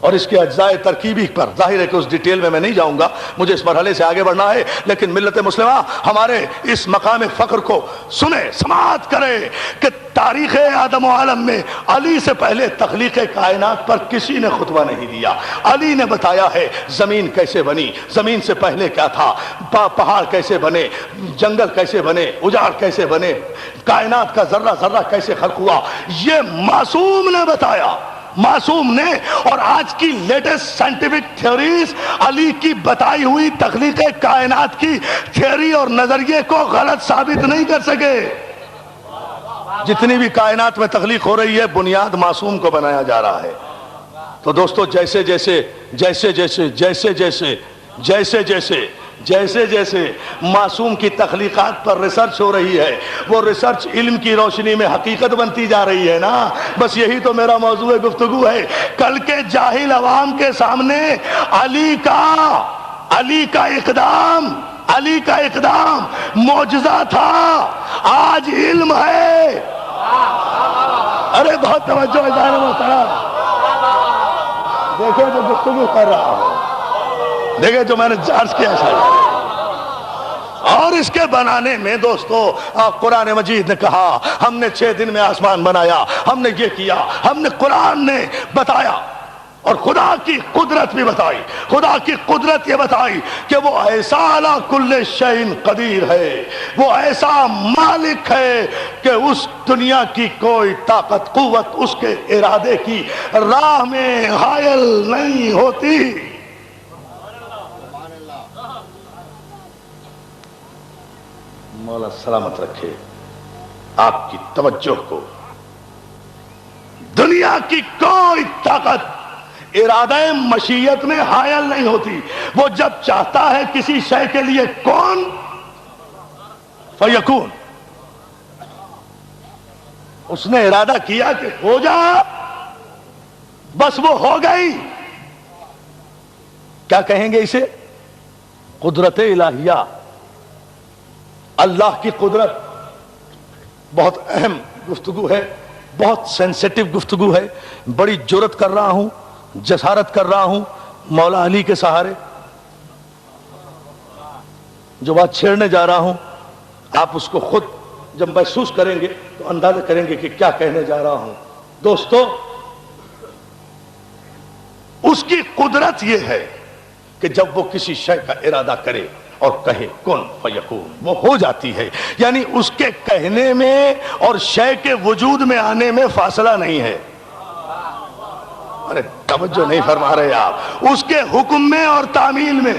اور اس کے اجزاء ترکیبی پر۔ ظاہر ہے کہ اس ڈیٹیل میں نہیں جاؤں گا، مجھے اس مرحلے سے آگے بڑھنا ہے، لیکن ملت مسلمہ ہمارے اس مقام فخر کو سنے، سماعت کرے کہ تاریخ آدم و عالم میں علی سے پہلے تخلیق کائنات پر کسی نے خطبہ نہیں دیا۔ علی نے بتایا ہے زمین کیسے بنی، زمین سے پہلے کیا تھا، پہاڑ کیسے بنے، جنگل کیسے بنے، اجاڑ کیسے بنے، کائنات کا ذرہ ذرہ کیسے خلق ہوا، یہ معصوم نے بتایا، معصوم نے۔ اور آج کی لیٹسٹ سائنٹیفک تھیوریز علی کی بتائی ہوئی تخلیق کائنات کی تھیوری اور نظریے کو غلط ثابت نہیں کر سکے۔ جتنی بھی کائنات میں تخلیق ہو رہی ہے بنیاد معصوم کو بنایا جا رہا ہے۔ تو دوستو جیسے جیسے معصوم کی تخلیقات پر ریسرچ ہو رہی ہے، وہ ریسرچ علم کی روشنی میں حقیقت بنتی جا رہی ہے نا۔ بس یہی تو میرا موضوع گفتگو ہے۔ کل کے جاہل عوام کے سامنے علی کا اقدام معجزہ تھا، آج علم ہے۔ ارے بہت توجہ ہے ظاہر محترم، دیکھیں جو گفتگو کر رہا ہوں، دیکھیں جو میں نے عرض کیا شاید۔ اور اس کے بنانے میں دوستو قرآن مجید نے کہا ہم نے 6 دن میں آسمان بنایا، ہم نے یہ کیا، ہم نے قرآن نے بتایا اور خدا کی قدرت بھی بتائی۔ خدا کی قدرت یہ بتائی کہ وہ ایسا علی کل شیء قدیر ہے، وہ ایسا مالک ہے کہ اس دنیا کی کوئی طاقت قوت اس کے ارادے کی راہ میں حائل نہیں ہوتی۔ مولا سلامت رکھے آپ کی توجہ کو۔ دنیا کی کوئی طاقت ارادہ مشیت میں حائل نہیں ہوتی۔ وہ جب چاہتا ہے کسی شے کے لیے کون فیکون، اس نے ارادہ کیا کہ ہو جا، بس وہ ہو گئی۔ کیا کہیں گے اسے؟ قدرت الہیہ، اللہ کی قدرت۔ بہت اہم گفتگو ہے، بہت سینسیٹیو گفتگو ہے، بڑی جرات کر رہا ہوں، جسارت کر رہا ہوں مولا علی کے سہارے۔ جو بات چھیڑنے جا رہا ہوں آپ اس کو خود جب محسوس کریں گے تو اندازہ کریں گے کہ کیا کہنے جا رہا ہوں۔ دوستو اس کی قدرت یہ ہے کہ جب وہ کسی شے کا ارادہ کرے اور کہے کن فیکون، وہ ہو جاتی ہے. یعنی اس کے کہنے میں اور شے کے وجود میں آنے میں فاصلہ نہیں ہے. ارے توجہ نہیں فرما رہے آپ. اس کے حکم میں اور تعمیل میں،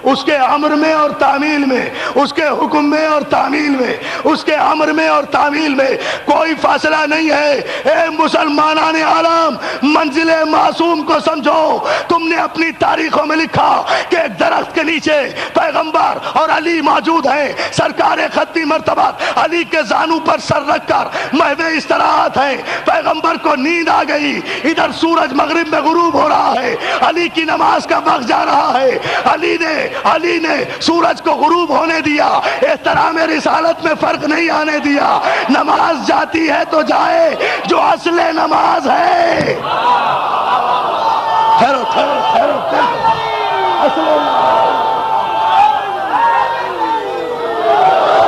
اس کے امر میں اور تعمیل میں، اس کے حکم میں اور تعمیل میں، اس کے امر میں اور تعمیل میں کوئی فاصلہ نہیں ہے. اے مسلمانان عالم، منزل معصوم کو سمجھو. تم نے اپنی تاریخوں میں لکھا کہ ایک درخت کے نیچے پیغمبر اور علی موجود ہیں. سرکار ختمی مرتبہ علی کے زانو پر سر رکھ کر محو استراحت ہیں. پیغمبر کو نیند آ گئی، ادھر سورج مغرب میں غروب ہو رہا ہے، علی کی نماز کا وقت جا رہا ہے. علی نے سورج کو غروب ہونے دیا، احترام رسالت میں فرق نہیں آنے دیا. نماز جاتی ہے تو جائے، جو اصل نماز ہے. ٹھہرو ٹھہرو ٹھہرو ٹھہرو. اصل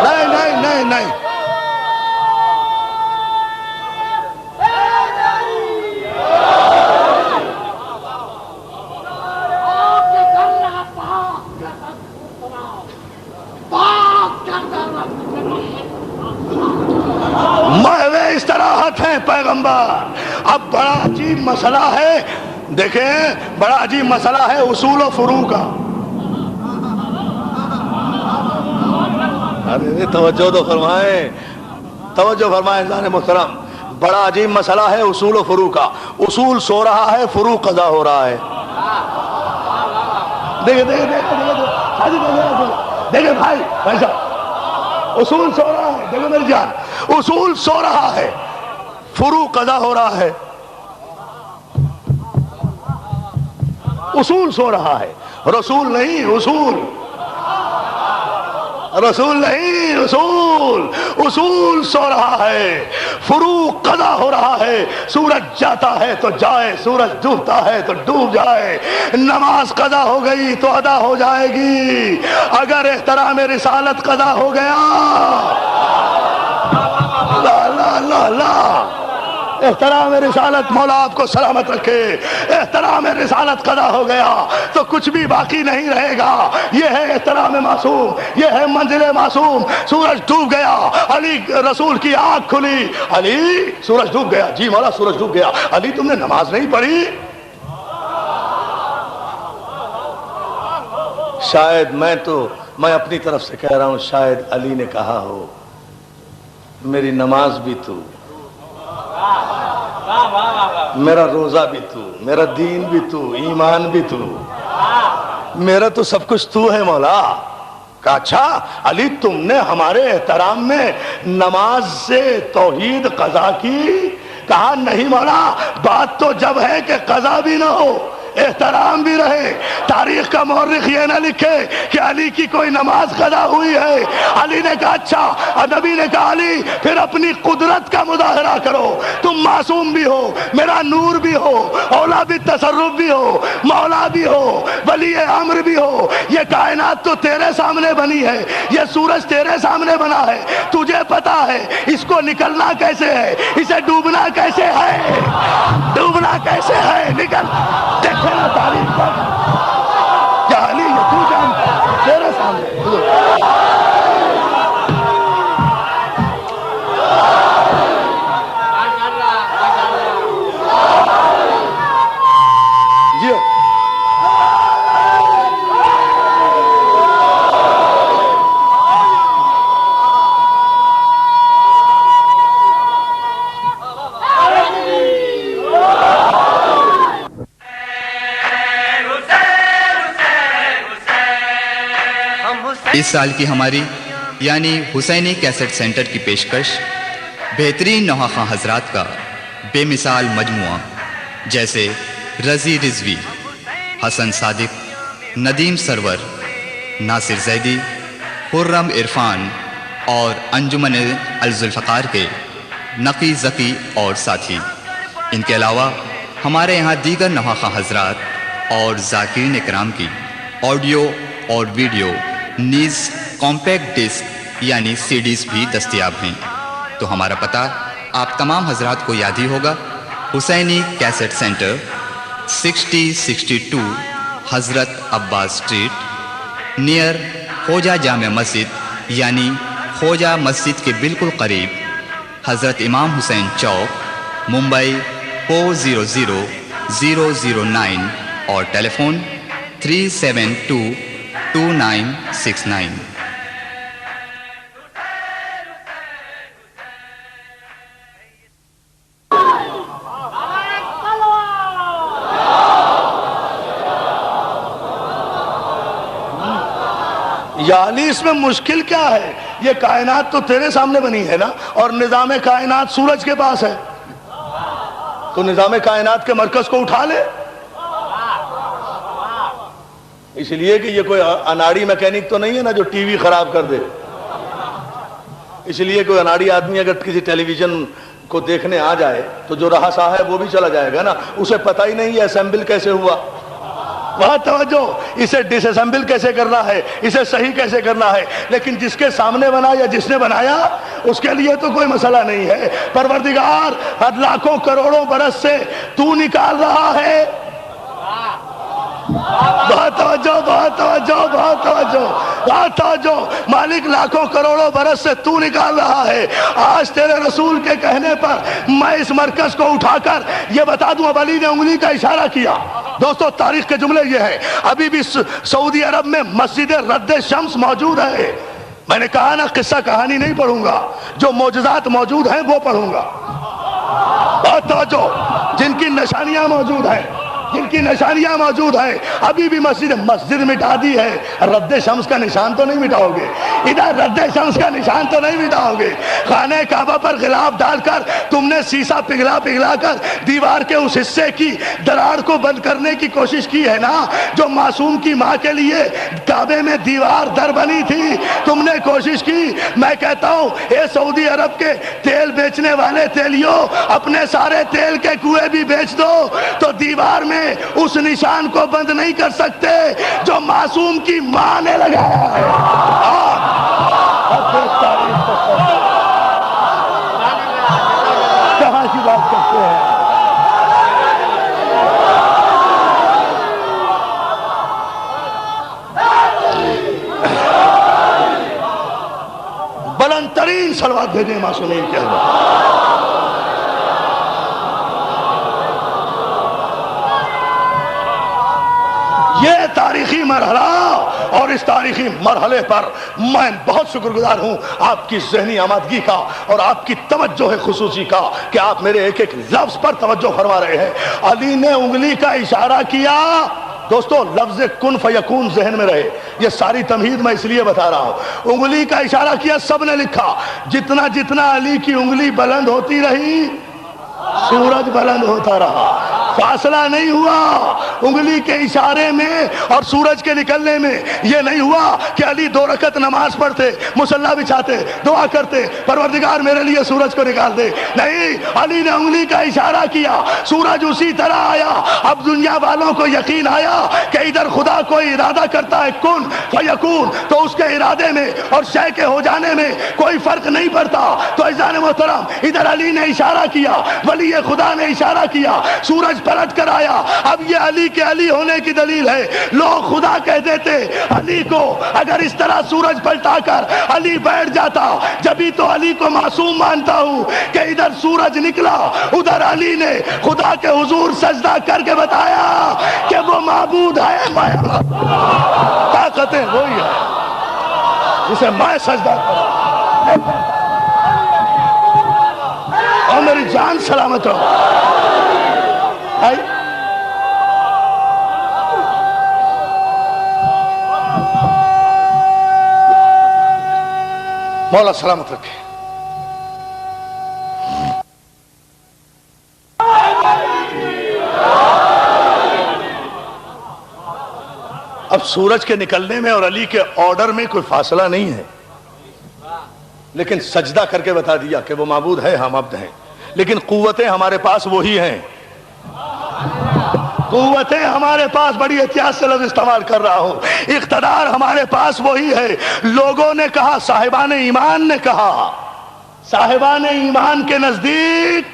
نہیں نہیں نہیں نہیں. محو استراحت ہے پیغمبر. اب بڑا عجیب مسئلہ ہے، دیکھیں بڑا عجیب مسئلہ ہے اصول و فروع کا. ارے توجہ تو فرمائیں، توجہ فرمائیں جان محترم. بڑا عجیب مسئلہ ہے اصول و فروع کا. اصول سو رہا ہے، فروع قضا ہو رہا ہے. دیکھیں دیکھیں دیکھیں بھائی صاحب، اصول سو رہا ہے. دیکھو میری جان، اصول سو رہا ہے، فروع قضا ہو رہا ہے. اصول سو رہا ہے، رسول نہیں. اصول رسول نہیں، اصول سو رہا ہے، فروع قضا ہو رہا ہے. سورج جاتا ہے تو جائے، سورج ڈوبتا ہے تو ڈوب جائے. نماز قضا ہو گئی تو ادا ہو جائے گی. اگر احترام رسالت قضا ہو گیا، لا لا لا لا، احترام رسالت، مولا آپ کو سلامت رکھے، احترام رسالت قضا ہو گیا تو کچھ بھی باقی نہیں رہے گا. یہ ہے احترام معصوم، یہ ہے منزل معصوم. سورج ڈوب گیا، علی رسول کی آنکھ کھلی. علی سورج ڈوب گیا. جی مولا سورج ڈوب گیا. علی تم نے نماز نہیں پڑھی؟ شاید میں اپنی طرف سے کہہ رہا ہوں، شاید علی نے کہا ہو میری نماز بھی تو، میرا روزہ بھی تو، میرا دین بھی تو، ایمان بھی تو، میرا تو سب کچھ تو ہے مولا. کہا اچھا علی تم نے ہمارے احترام میں نماز سے توحید قضا کی؟ کہا نہیں مولا، بات تو جب ہے کہ قضا بھی نہ ہو، احترام بھی رہے. تاریخ کا مورخ یہ نہ لکھے کہ علی کی کوئی نماز قضا ہوئی ہے. علی نے کہا اچھا. نبی نے کہا علی پھر اپنی قدرت کا مظاہرہ کرو، تم معصوم بھی ہو، میرا نور بھی ہو، اولا بھی تصرف بھی ہو، مولا بھی ہو، ولی امر بھی ہو. یہ کائنات تو تیرے سامنے بنی ہے، یہ سورج تیرے سامنے بنا ہے، تجھے پتا ہے اس کو نکلنا کیسے ہے، اسے ڈوبنا کیسے ہے، ڈوبنا کیسے ہے. نکل دیکھنا تاریخ کا کیا علی یہ تو جانتا تیرے سامنے. جی اس سال کی ہماری یعنی حسینی کیسٹ سینٹر کی پیشکش بہترین نوحہ حضرات کا بے مثال مجموعہ جیسے رضی رضوی، حسن صادق، ندیم سرور، ناصر زیدی، خرم عرفان اور انجمن الذوالفقار کے نقی ذکی اور ساتھی. ان کے علاوہ ہمارے یہاں دیگر نوحہ حضرات اور ذاکرین اکرام کی آڈیو اور ویڈیو نیز کمپیکٹ ڈسک یعنی سی ڈیز بھی دستیاب ہیں. تو ہمارا پتہ آپ تمام حضرات کو یاد ہی ہوگا، حسینی کیسٹ سینٹر، 6062 حضرت عباس اسٹریٹ نیئر خوجہ جامع مسجد یعنی خوجہ مسجد کے بالکل قریب، حضرت امام حسین چوک، ممبئی 400009 اور ٹیلی فون 3722969۔ یا علی اس میں مشکل کیا ہے؟ یہ کائنات تو تیرے سامنے بنی ہے نا، اور نظام کائنات سورج کے پاس ہے، تو نظام کائنات کے مرکز کو اٹھا لے۔ اس لیے کہ یہ کوئی اناڑی میکینک تو نہیں ہے نا جو ٹی وی خراب کر دے، اس لیے کوئی اناڑی آدمی اگر کسی ٹیلی ویژن کو دیکھنے آ جائے تو جو رہا سا ہے وہ بھی چلا جائے گا نا، اسے پتہ ہی نہیں ہے اسمبل کیسے ہوا۔ بہت توجہ، اسے ڈس اسمبل کیسے کرنا ہے، اسے صحیح کیسے کرنا ہے، لیکن جس کے سامنے بنا یا جس نے بنایا اس کے لیے تو کوئی مسئلہ نہیں ہے۔ پروردگار ہر لاکھوں کروڑوں برس سے تو نکال رہا ہے۔ بہت توجہ، بہت توجہ، بہت توجہ، بہت توجہ۔ مالک لاکھوں کروڑوں برس سے تو نکال رہا ہے۔ آج تیرے رسول کے کہنے پر میں اس مرکز کو اٹھا کر یہ بتا دوں، اب علی نے انگلی کا اشارہ کیا۔ دوستو تاریخ کے جملے یہ ہے، ابھی بھی سعودی عرب میں مسجد رد شمس موجود ہے۔ میں نے کہا نا قصہ کہانی نہیں پڑھوں گا، جو معجزات موجود ہیں وہ پڑھوں گا۔ بہت توجہ، جن کی نشانیاں موجود ہیں، جن کی نشانیاں موجود ہیں، ابھی بھی مسجد مٹا دی ہے، رد شمس کا نشان تو نہیں مٹاؤ گے، ادھر رد شمس کا نشان تو نہیں مٹاؤ گے۔ خانہ کعبہ پر غلاف ڈال کر تم نے سیسا پگھلا پگھلا کر دیوار کے اس حصے کی دراڑ کو بند کرنے کی کوشش کی ہے نا، جو معصوم کی ماں کے لیے کعبے میں دیوار در بنی تھی، تم نے کوشش کی۔ میں کہتا ہوں اے سعودی عرب کے تیل بیچنے والے تیلیوں، اپنے سارے تیل کے کنویں بھی بیچ دو تو دیوار میں اس نشان کو بند نہیں کر سکتے جو معصوم کی ماں نے لگایا ہے۔ کہاں کی بات کرتے ہیں؟ بلند ترین صلوات بھیجیں معصومین کے اندر۔ یہ تاریخی مرحلہ، اور اس تاریخی مرحلے پر میں بہت شکر گزار ہوں آپ کی ذہنی آمادگی کا اور آپ کی توجہ خصوصی کا کہ آپ میرے ایک ایک لفظ پر توجہ فرما رہے ہیں۔ علی نے انگلی کا اشارہ کیا۔ دوستو لفظ کن فیکون ذہن میں رہے، یہ ساری تمہید میں اس لیے بتا رہا ہوں۔ انگلی کا اشارہ کیا، سب نے لکھا۔ جتنا جتنا علی کی انگلی بلند ہوتی رہی سورج بلند ہوتا رہا، فاصلہ نہیں ہوا انگلی کے اشارے میں اور سورج کے نکلنے میں۔ یہ نہیں ہوا کہ علی 2 رکعت نماز پڑھتے، مصلی بچھاتے، دعا کرتے پروردگار میرے لیے سورج کو نکال دے، نہیں، علی نے انگلی کا اشارہ کیا، سورج اسی طرح آیا۔ اب دنیا والوں کو یقین آیا کہ ادھر خدا کوئی ارادہ کرتا ہے کن فیکون، تو اس کے ارادے میں اور شے کے ہو جانے میں کوئی فرق نہیں پڑتا۔ تو عزیزان محترم، ادھر علی نے اشارہ کیا، ولی خدا نے اشارہ کیا، سورج پلٹ کر آیا۔ اب یہ علی کے علی ہونے کی دلیل ہے۔ لوگ خدا کہہ دیتے علی کو، اگر اس طرح سورج پلٹا کر علی بیٹھ جاتا، جبھی تو علی کو معصوم مانتا ہوں کہ ادھر سورج نکلا، ادھر علی نے خدا کے حضور سجدہ کر کے بتایا کہ وہ معبود ہے، میں طاقتیں وہی ہے جسے میں سجدہ کروں اور میری جان سلامت ہو۔ مولا سلامت رکھے۔ اب سورج کے نکلنے میں اور علی کے آرڈر میں کوئی فاصلہ نہیں ہے، لیکن سجدہ کر کے بتا دیا کہ وہ معبود ہے، ہم عبد ہیں، لیکن قوتیں ہمارے پاس وہی ہیں۔ قوتیں ہمارے پاس، بڑی احتیاط سے لفظ استعمال کر رہا ہوں، اقتدار ہمارے پاس وہی ہے۔ لوگوں نے کہا، صاحبان ایمان نے کہا، صاحبان ایمان کے نزدیک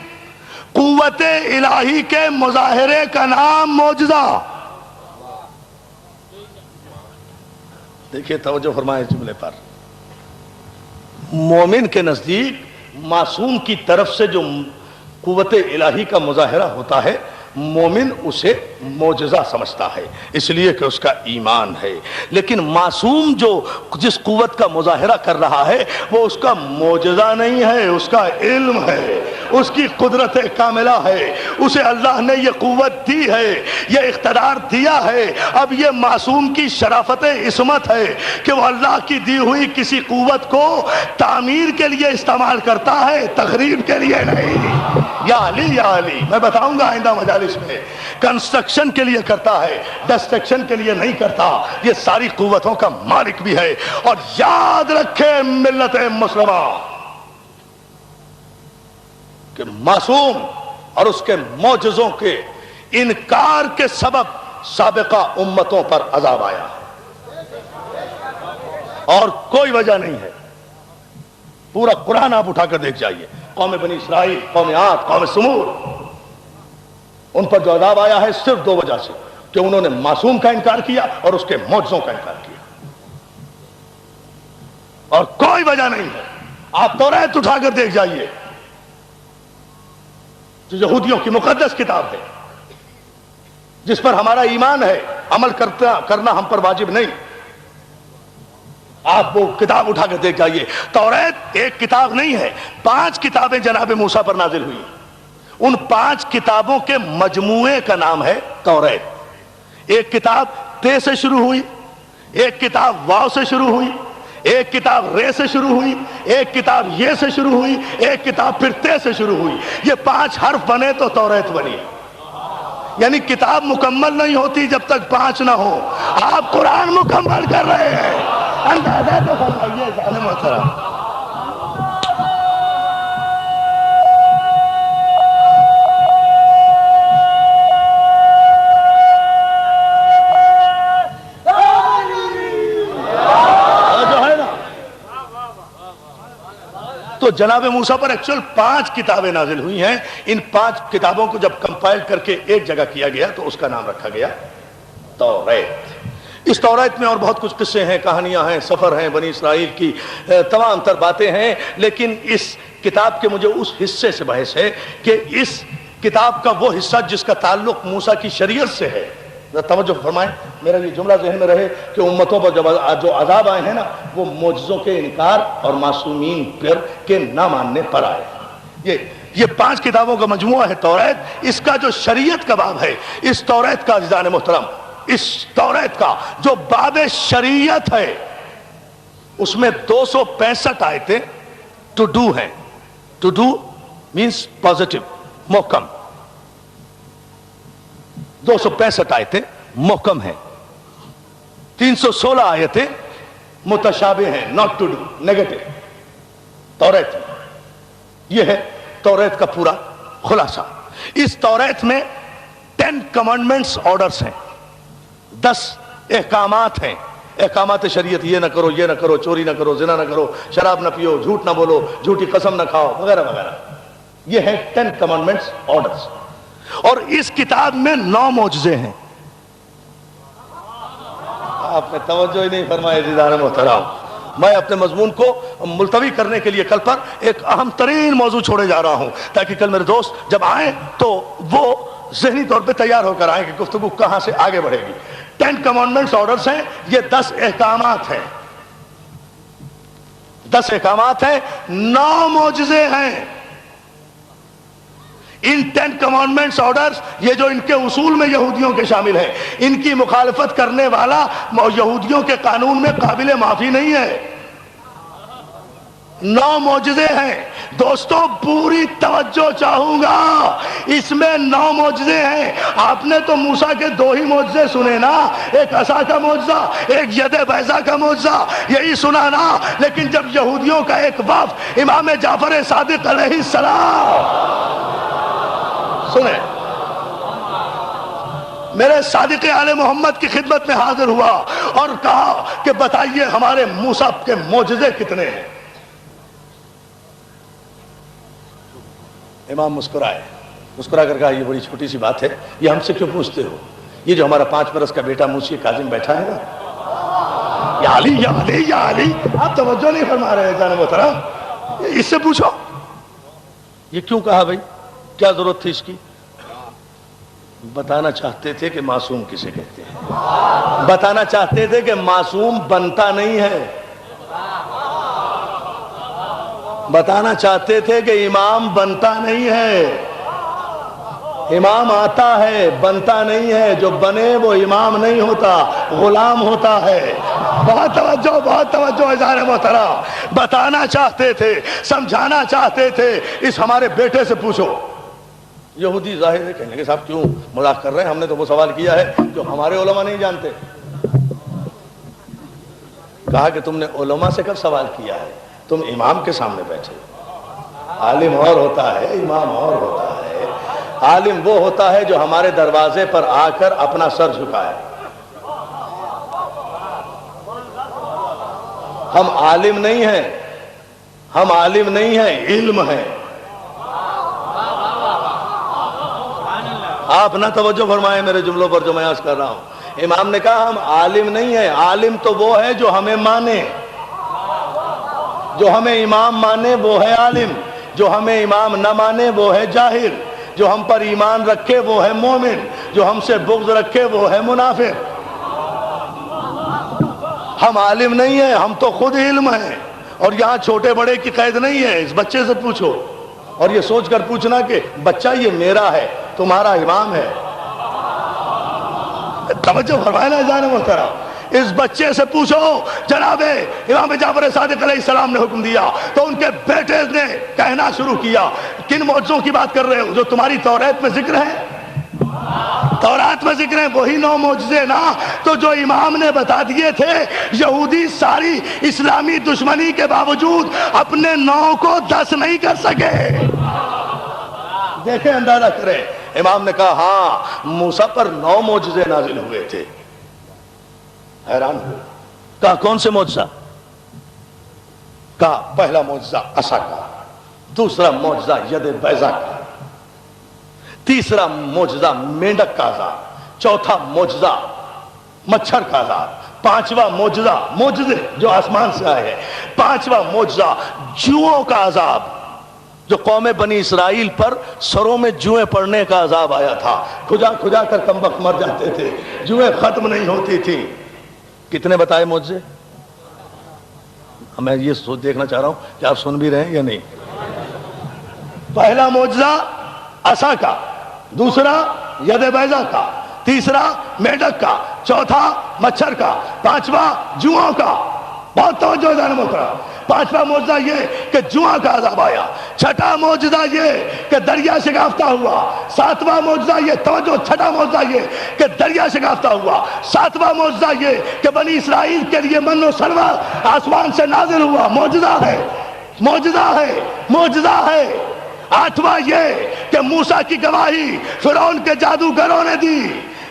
قوت الہی کے مظاہرے کا نام معجزہ. دیکھیے توجہ فرمائیں اس جملے پر. مومن کے نزدیک معصوم کی طرف سے جو قوت الہی کا مظاہرہ ہوتا ہے مومن اسے معجزہ سمجھتا ہے اس لیے کہ اس کا ایمان ہے. لیکن معصوم جو جس قوت کا مظاہرہ کر رہا ہے وہ اس کا معجزہ نہیں ہے، اس کا علم ہے، اس کی قدرت کاملہ ہے، اسے اللہ نے یہ قوت دی ہے، یہ اقتدار دیا ہے. اب یہ معصوم کی شرافت عصمت ہے کہ وہ اللہ کی دی ہوئی کسی قوت کو تعمیر کے لیے استعمال کرتا ہے، تخریب کے لیے نہیں. یا علی میں بتاؤں گا آئندہ مجالس میں، کنسٹرکشن کے لیے کرتا ہے، ڈسٹرکشن کے لیے نہیں کرتا. یہ ساری قوتوں کا مالک بھی ہے. اور یاد رکھے ملت مسلمہ کہ معصوم اور اس کے معجزوں کے انکار کے سبب سابقہ امتوں پر عذاب آیا اور کوئی وجہ نہیں ہے. پورا قرآن آپ اٹھا کر دیکھ جائیے. قوم بنی اسرائیل، قوم عاد، قوم سمود، ان پر جو عذاب آیا ہے صرف دو وجہ سے، کہ انہوں نے معصوم کا انکار کیا اور اس کے معجزوں کا انکار کیا، اور کوئی وجہ نہیں ہے. آپ توریت اٹھا کر دیکھ جائیے جو یہودیوں کی مقدس کتاب ہے جس پر ہمارا ایمان ہے، عمل کرنا ہم پر واجب نہیں. آپ وہ کتاب اٹھا کر دیکھ جائیے. توریت ایک کتاب نہیں ہے، 5 کتابیں جناب موسیٰ پر نازل ہوئی. ان 5 کتابوں کے مجموعے کا نام ہے توریت. ایک کتاب تے سے شروع ہوئی، ایک کتاب واو سے شروع ہوئی، ایک کتاب رے سے شروع ہوئی، ایک کتاب یہ سے شروع ہوئی، ایک کتاب پھر تے سے شروع ہوئی. یہ 5 حرف بنے تو توریت بنی. یعنی کتاب مکمل نہیں ہوتی جب تک 5 نہ ہو. آپ قرآن مکمل کر رہے ہیں، اندازہ تو فرمائیے جان محترم. تو جناب موسیٰ پر ایکچول 5 کتابیں نازل ہوئی ہیں. ان 5 کتابوں کو جب کمپائل کر کے ایک جگہ کیا گیا تو اس کا نام رکھا گیا توریت. اس توریت میں اور بہت کچھ قصے ہیں، کہانیاں ہیں، سفر ہیں بنی اسرائیل کی، تمام تر باتیں ہیں. لیکن اس کتاب کے مجھے اس حصے سے بحث ہے کہ اس کتاب کا وہ حصہ جس کا تعلق موسیٰ کی شریعت سے ہے. توجہ فرمائیں، میرا یہ جملہ ذہن میں رہے کہ امتوں پر جو عذاب آئے ہیں نا وہ معجزوں کے انکار اور معصومین پر کے نہ ماننے پر آئے. یہ 5 کتابوں کا مجموعہ ہے توریت. اس کا جو شریعت کا باب ہے، اس توریت کا عزیزان محترم، اس توریت کا جو باب شریعت ہے اس میں 265 آیتیں ٹو ڈو ہیں. ٹو ڈو مینس پازیٹو، محکم. 265 آیتیں محکم ہیں، 316 آیتیں متشابہ ہیں، ناٹ ٹو ڈو، نیگیٹو. توریت یہ ہے توریت کا پورا خلاصہ. اس توریت میں 10 کمانڈمنٹس آرڈرز ہیں، 10 احکامات ہیں. احکامات شریعت، یہ نہ کرو، یہ نہ کرو، چوری نہ کرو، زنا نہ کرو، شراب نہ پیو، جھوٹ نہ بولو، جھوٹی قسم نہ کھاؤ، وغیرہ وغیرہ. یہ ہے 10 کمانڈمنٹس آرڈرز. اور اس کتاب میں 9 معجزے ہیں. آپ نے توجہ ہی نہیں فرمائی عزیزان محترم. میں اپنے مضمون کو ملتوی کرنے کے لیے کل پر ایک اہم ترین موضوع چھوڑے جا رہا ہوں تاکہ کل میرے دوست جب آئیں تو وہ ذہنی طور پہ تیار ہو کر آئیں کہ گفتگو کہاں سے آگے بڑھے گی. 10 کمانڈمنٹس آرڈرز ہیں، یہ 10 احکامات ہیں. 10 احکامات ہیں، 9 معجزے ہیں. ان 10 کمانڈمنٹس آرڈرز، یہ جو ان کے اصول میں یہودیوں کے شامل ہیں، ان کی مخالفت کرنے والا یہودیوں کے قانون میں قابل معافی نہیں ہے. 9 معجزے ہیں. دوستوں پوری توجہ چاہوں گا، اس میں 9 معجزے ہیں. آپ نے تو موسیٰ کے 2 ہی معجزے سنے نا، ایک عصا کا معجزہ، ایک ید بیضا کا معجزہ، یہی سنا نا. لیکن جب یہودیوں کا ایک وفد امام جعفر صادق علیہ السلام، سنیں، میرے صادق آل محمد کی خدمت میں حاضر ہوا اور کہا کہ بتائیے ہمارے موسیٰ کے معجزے کتنے ہیں. امام مسکرائے مسکرا کر کہا یہ بڑی چھوٹی سی بات ہے، یہ ہم سے کیوں پوچھتے ہو؟ یہ جو ہمارا 5 برس کا بیٹا منشی کاظم بیٹھا ہے نا، یا علی یا علی یا علی، آپ توجہ نہیں فرما رہے ہیں جان محترم، اس سے پوچھو یہ کیوں کہا بھائی، کیا ضرورت تھی اس کی؟ بتانا چاہتے تھے کہ معصوم کسے کہتے ہیں، بتانا چاہتے تھے کہ معصوم بنتا نہیں ہے، بتانا چاہتے تھے کہ امام بنتا نہیں ہے، امام آتا ہے بنتا نہیں ہے، جو بنے وہ امام نہیں ہوتا، غلام ہوتا ہے۔ بہت توجہ اظہار محترم، بتانا چاہتے تھے، سمجھانا چاہتے تھے، اس ہمارے بیٹے سے پوچھو۔ یہودی ظاہر ہے کہنے کے صاحب کیوں مذاق کر رہے ہیں، ہم نے تو وہ سوال کیا ہے جو ہمارے علماء نہیں جانتے۔ کہا کہ تم نے علماء سے کب سوال کیا ہے، تم امام کے سامنے بیٹھے، عالم اور ہوتا ہے امام اور ہوتا ہے۔ عالم وہ ہوتا ہے جو ہمارے دروازے پر آ کر اپنا سر جھکائے، ہم عالم نہیں ہیں، ہم عالم نہیں ہیں، علم ہے۔ آپ نہ توجہ فرمائیں میرے جملوں پر جو میں عرض کر رہا ہوں۔ امام نے کہا ہم عالم نہیں ہیں، عالم تو وہ ہے جو ہمیں مانے، جو ہمیں امام مانے وہ ہے عالم، جو ہمیں امام نہ مانے وہ ہے جاہل، جو ہم پر ایمان رکھے وہ ہے مومن، جو ہم سے بغض رکھے وہ ہے منافق۔ ہم عالم نہیں ہیں، ہم تو خود علم ہیں، اور یہاں چھوٹے بڑے کی قید نہیں ہے۔ اس بچے سے پوچھو، اور یہ سوچ کر پوچھنا کہ بچہ یہ میرا ہے، تمہارا امام ہے۔ توجہ فرمائے نا جان محترم، اس بچے سے پوچھو۔ جناب امام جعفر صادق علیہ السلام نے حکم دیا تو ان کے بیٹے نے کہنا شروع کیا، کن معجزوں کی بات کر رہے ہو جو تمہاری توریت میں ذکر ہے؟ تورات میں ذکر ہیں وہی 9 معجزے نا، تو جو امام نے بتا دیے تھے۔ یہودی ساری اسلامی دشمنی کے باوجود اپنے 9 کو 10 نہیں کر سکے۔ دیکھیں اندازہ کریں، امام نے کہا ہاں موسیٰ پر 9 معجزے نازل ہوئے تھے۔ حیران ہوئے، کہا کون سے معجزہ؟ کہا پہلا معجزہ عصا کا، دوسرا معجزہ ید بیضا کا، تیسرا معجزہ مینڈک کا عذاب، چوتھا معجزہ مچھر کا عذاب، پانچواں معجزہ معجزے جو آسمان سے آئے ہیں، پانچواں معجزہ جوؤں کا عذاب، جو قوم بنی اسرائیل پر سروں میں جوئیں پڑنے کا عذاب آیا تھا، کھجا کھجا کر کمبخت مر جاتے تھے، جوئیں ختم نہیں ہوتی تھی۔ کتنے بتائے معجزے؟ میں یہ سوچ دیکھنا چاہ رہا ہوں کہ آپ سن بھی رہے ہیں یا نہیں۔ پہلا معجزہ عصا کا، دوسرا ید بیضا کا، تیسرا میڈک کا، چوتھا مچھر کا، پانچواں جوؤں کا۔ بہت توجہ ہے محترم، پانچواں معجزہ یہ کہ جوؤں کا عذاب آیا، چھٹا معجزہ یہ کہ دریا شکافتہ ہوا، ساتواں معجزہ یہ، توجہ، چھٹا معجزہ یہ کہ دریا شکافتہ ہوا، ساتواں معجزہ یہ کہ بنی اسرائیل کے لیے من و سلوہ آسمان سے نازل ہوا۔ معجزہ ہے، معجزہ ہے، معجزہ ہے۔ آٹھواں یہ کہ موسیٰ کی گواہی فرعون کے جادوگروں نے دی،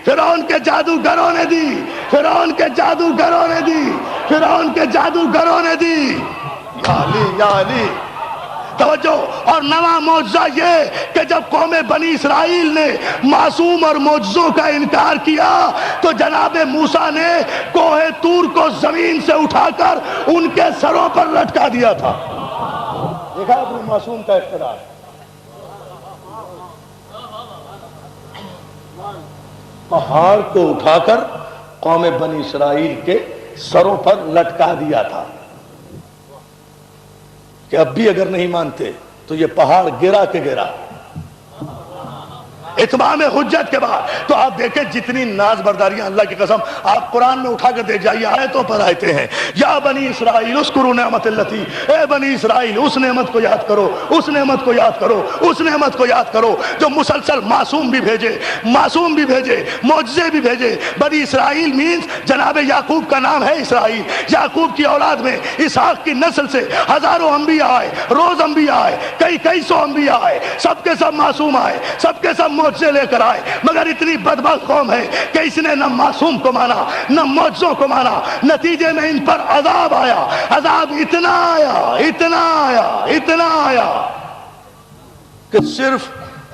فرعون کے جادوگروں نے دی، فرعون کے جادوگروں نے دی، فرعون کے جادوگروں نے دی۔ یا علی یا علی، توجہ۔ اور نواں معجزہ یہ کہ جب قوم بنی اسرائیل نے معصوم اور معجزوں کا انکار کیا تو جناب موسیٰ نے کوہ طور کو زمین سے اٹھا کر ان کے سروں پر لٹکا دیا تھا۔ دیکھا اپنے معصوم کا اقتدار۔ پہاڑ کو اٹھا کر قوم بنی اسرائیل کے سروں پر لٹکا دیا تھا کہ اب بھی اگر نہیں مانتے تو یہ پہاڑ گرا کے گرا۔ اتمام حجت کے بعد تو آپ دیکھیں جتنی ناز برداریاں، اللہ کی قسم آپ قرآن میں اٹھا کر دیکھ جائیے، آیتوں پر آیتیں ہیں۔ یا بنی اسرائیل اذکروا نعمت اللتی، اے بنی اسرائیل اس نعمت کو یاد کرو، اس نعمت کو یاد کرو، اس نعمت کو یاد کرو جو مسلسل معصوم بھی بھیجے، معصوم بھی بھیجے، معجزے بھی بھیجے۔ بنی اسرائیل مینز جناب یعقوب کا نام ہے اسرائیل، یعقوب کی اولاد میں اسحاق کی نسل سے ہزاروں انبیاء آئے، روز انبیاء آئے، کئی سو انبیاء آئے، سب کے سب معصوم آئے، سب کے سب معجزے لے کر آئے، مگر اتنی بدبخت قوم ہے کہ اس نے نہ معصوم کو مانا نہ معجزوں کو مانا، نتیجے میں ان پر عذاب آیا۔ عذاب اتنا آیا، اتنا آیا، اتنا آیا کہ صرف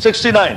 69,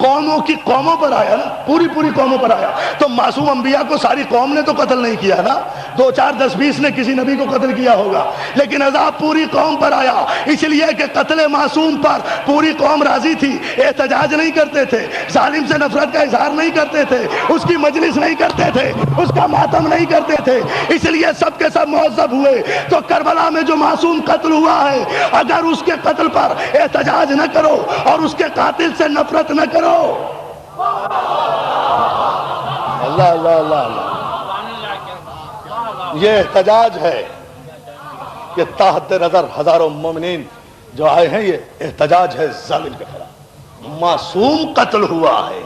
قوموں کی قوموں پر آیا نا، پوری قوموں پر آیا. تو معصوم انبیاء کو ساری قوم نے تو قتل نہیں کیا نا، 2 4 10 20 نے کسی نبی کو قتل کیا ہوگا، لیکن عذاب پوری قوم پر آیا. اس لیے کہ قتل معصوم پر پوری قوم راضی تھی، احتجاج نہیں کرتے تھے، ظالم سے نفرت کا اظہار نہیں کرتے تھے، اس کی مجلس نہیں کرتے تھے، اس کا ماتم نہیں کرتے تھے. اس لیے سب کے سب معذب ہوئے. تو کربلا میں جو معصوم قتل ہوا ہے، اگر اس کے قتل پر احتجاج نہ کرو اور اس کے قاتل سے نفرت نہ کرو. اللہ اللہ اللہ اللہ، یہ احتجاج ہے کہ تحت نظر ہزاروں مومنین جو آئے ہیں، یہ احتجاج ہے ظالم کے خلاف. معصوم قتل ہوا ہے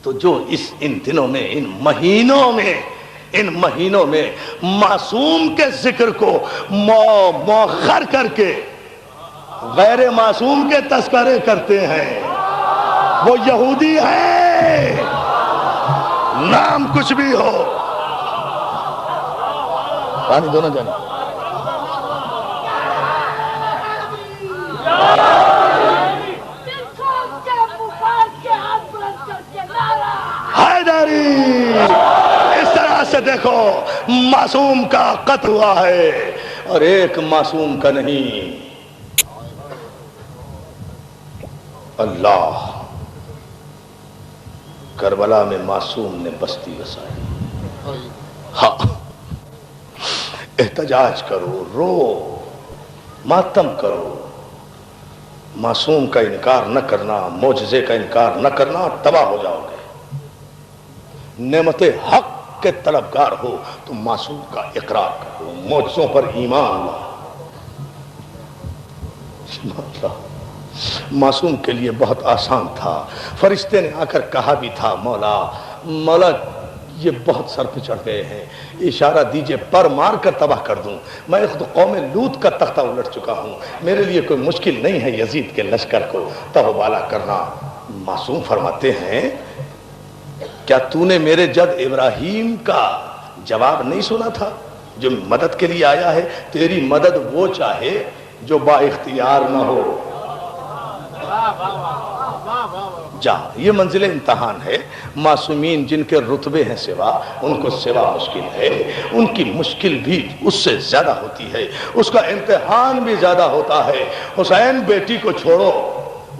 تو جو ان دنوں میں، ان مہینوں میں معصوم کے ذکر کو مؤخر کر کے غیر معصوم کے تذکرے کرتے ہیں، وہ یہودی ہے، نام کچھ بھی ہو. پانی دونوں جانے. حیدری، اس طرح سے دیکھو معصوم کا قتل ہوا ہے اور ایک معصوم کا نہیں. اللہ کربلا میں معصوم نے بستی بسائی. ہاں، احتجاج کرو، رو، ماتم کرو. معصوم کا انکار نہ کرنا، معجزے کا انکار نہ کرنا، تباہ ہو جاؤ گے. نعمت حق کے طلبگار ہو تو معصوم کا اقرار کرو، معجزوں پر ایمان لاؤ. معصوم کے لیے بہت آسان تھا. فرشتے نے آ کر کہا بھی تھا، مولا یہ بہت سر پہ چڑھ گئے ہیں، اشارہ دیجئے پر مار کر تباہ کر دوں. میں تو قوم لوط کا تختہ الٹ چکا ہوں، میرے لیے کوئی مشکل نہیں ہے یزید کے لشکر کو تہ و بالا کرنا. معصوم فرماتے ہیں، کیا تو نے میرے جد ابراہیم کا جواب نہیں سنا تھا جو مدد کے لیے آیا ہے؟ تیری مدد وہ چاہے جو با اختیار نہ ہو. جا، یہ منزل امتحان ہے. معصومین جن کے رتبے ہیں سوا، ان کو سوا مشکل ہے، ان کی مشکل بھی اس سے زیادہ ہوتی ہے، اس کا امتحان بھی زیادہ ہوتا ہے. حسین بیٹی کو چھوڑو،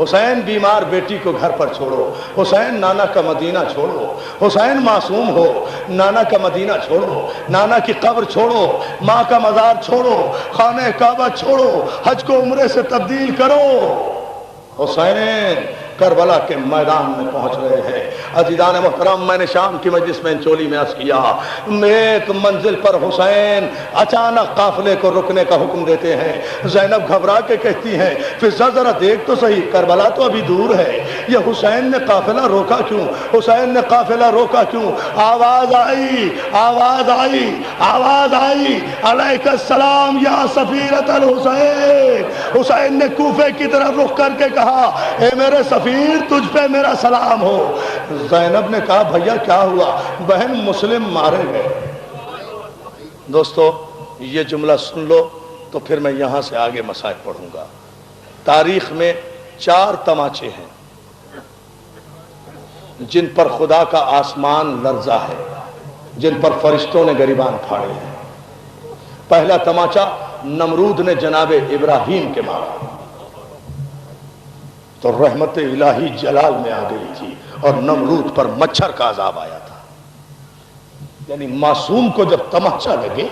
حسین بیمار بیٹی کو گھر پر چھوڑو، حسین نانا کا مدینہ چھوڑو، حسین معصوم ہو، نانا کا مدینہ چھوڑو، نانا کی قبر چھوڑو، ماں کا مزار چھوڑو، خانہ کعبہ چھوڑو، حج کو عمرے سے تبدیل کرو. حسین کربلا کے میدان میں پہنچ رہے ہیں. عزیزان محترم، میں نے شام کی مجلس میں چولی میں عرض کیا، ایک منزل پر حسین اچانک قافلے کو رکنے کا حکم دیتے ہیں. زینب گھبرا کے کہتی ہیں، فضا ذرا دیکھ تو صحیح، کربلا تو ابھی دور ہے، یہ حسین نے قافلہ روکا کیوں؟ حسین نے قافلہ روکا کیوں؟ آواز آئی، آواز آئی، آواز آئی، علیک السلام یا سفیرۃ الحسین. حسین نے کوفے کی طرف رخ کر کے کہا، اے میرے سفیر، تجھ پہ میرا سلام ہو. زینب نے کہا، بھیا کیا ہوا؟ بہن مسلم مارے گئے. دوستو، یہ جملہ سن لو تو پھر میں یہاں سے آگے مسائل پڑھوں گا. تاریخ میں 4 تماچے ہیں جن پر خدا کا آسمان لرزا ہے، جن پر فرشتوں نے گریبان پھاڑے ہیں. پہلا تماچا نمرود نے جناب ابراہیم کے مارا تو رحمت الہی جلال میں آ گئی تھی اور نمرود پر مچھر کا عذاب آیا تھا. یعنی معصوم کو جب تماچا لگے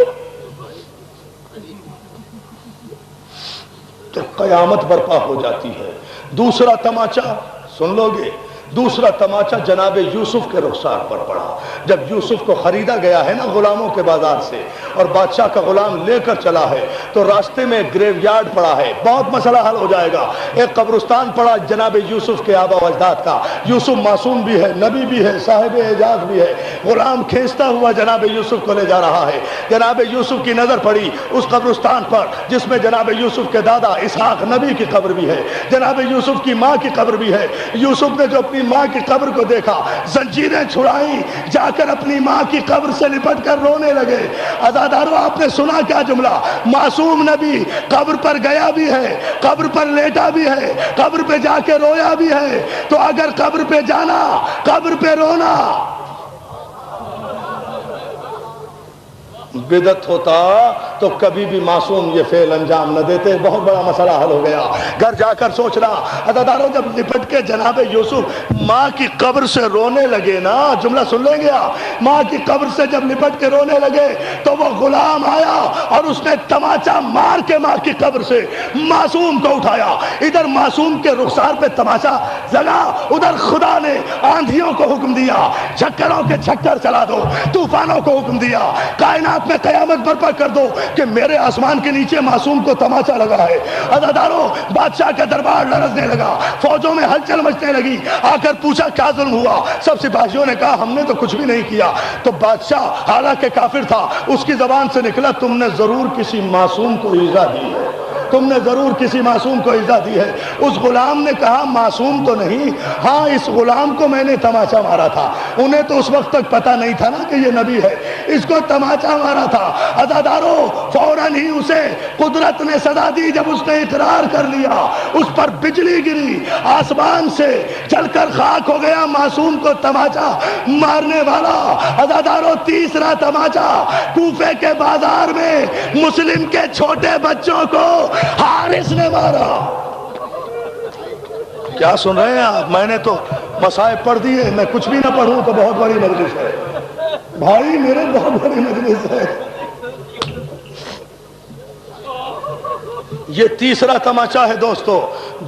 تو قیامت برپا ہو جاتی ہے. دوسرا تماچا سن لو گے، دوسرا تماچا جناب یوسف کے رخسار پر پڑا. جب یوسف کو خریدا گیا ہے نا غلاموں کے بازار سے، اور بادشاہ کا غلام لے کر چلا ہے، تو راستے میں گریو یارڈ پڑا ہے. بہت مسئلہ حل ہو جائے گا. ایک قبرستان پڑا جناب یوسف کے آبا و اجداد کا. یوسف معصوم بھی ہے، نبی بھی ہے، صاحب اعجاز بھی ہے. غلام کھینچتا ہوا جناب یوسف کو لے جا رہا ہے. جناب یوسف کی نظر پڑی اس قبرستان پر جس میں جناب یوسف کے دادا اسحاق نبی کی قبر بھی ہے، جناب یوسف کی ماں کی قبر بھی ہے. یوسف نے جو اپنی ماں کی قبر کو دیکھا، زنجیریں چھڑائیں، جا کر اپنی ماں کی قبر سے لپٹ کر رونے لگے۔ عزادارو آپ نے سنا کیا جملہ؟ معصوم نبی قبر پر گیا بھی ہے، قبر پر لیٹا بھی ہے، قبر پہ جا کے رویا بھی ہے۔ تو اگر قبر پہ جانا، قبر پہ رونا بدعت ہوتا تو کبھی بھی معصوم یہ فعل انجام نہ دیتے، بہت بڑا مسئلہ حل ہو گیا۔ گھر جا کر سوچ رہا، عزادارو جب لپٹ کے جناب یوسف ماں کی قبر سے رونے لگے نا، جملہ سن لیں گے آپ، ماں کی قبر سے جب لپٹ کے رونے لگے تو وہ غلام آیا اور اس نے تماچا مار کے ماں کی قبر سے معصوم کو اٹھایا۔ ادھر معصوم کے رخسار پہ تماچا لگا، ادھر خدا نے آندھیوں کو حکم دیا چکروں کے چکر چلا دو، طوفانوں کو حکم دیا، کائنات میں قیامت برپا کر دو کہ میرے آسمان کے نیچے معصوم کو تماچا لگا ہے۔ عزادارو بادشاہ کا دربار لرزنے لگا، فوجوں میں ہلچل مچنے لگی۔ آ کر پوچھا کیا ظلم ہوا؟ سب سپاہیوں نے کہا ہم نے تو کچھ بھی نہیں کیا۔ تو بادشاہ حالانکہ کافر تھا، اس کی زبان سے نکلا تم نے ضرور کسی معصوم کو ایذا دی ہے، تم نے ضرور کسی معصوم کو ایذا دی ہے۔ اس غلام نے کہا معصوم تو نہیں، ہاں اس غلام کو میں نے تماچا مارا تھا، انہیں تو اس وقت تک پتہ نہیں تھا نا کہ یہ نبی ہے، اس کو تماچا مارا تھا۔ عزادارو فوراً ہی اسے قدرت نے سزا دی، جب اس نے اقرار کر لیا اس پر بجلی گری، آسمان سے جل کر خاک ہو گیا معصوم کو تماچا مارنے والا۔ عزادارو تیسرا تماچا کوفے کے بازار میں مسلم کے چھوٹے بچوں کو حارث نے مارا۔ کیا سن رہے ہیں آپ؟ میں نے تو مصائب پڑھ دیے، میں کچھ بھی نہ پڑھوں تو بہت بڑی مجلس ہے بھائی، میرے بہت بڑی مجلس ہے۔ یہ تیسرا تماچا ہے دوستو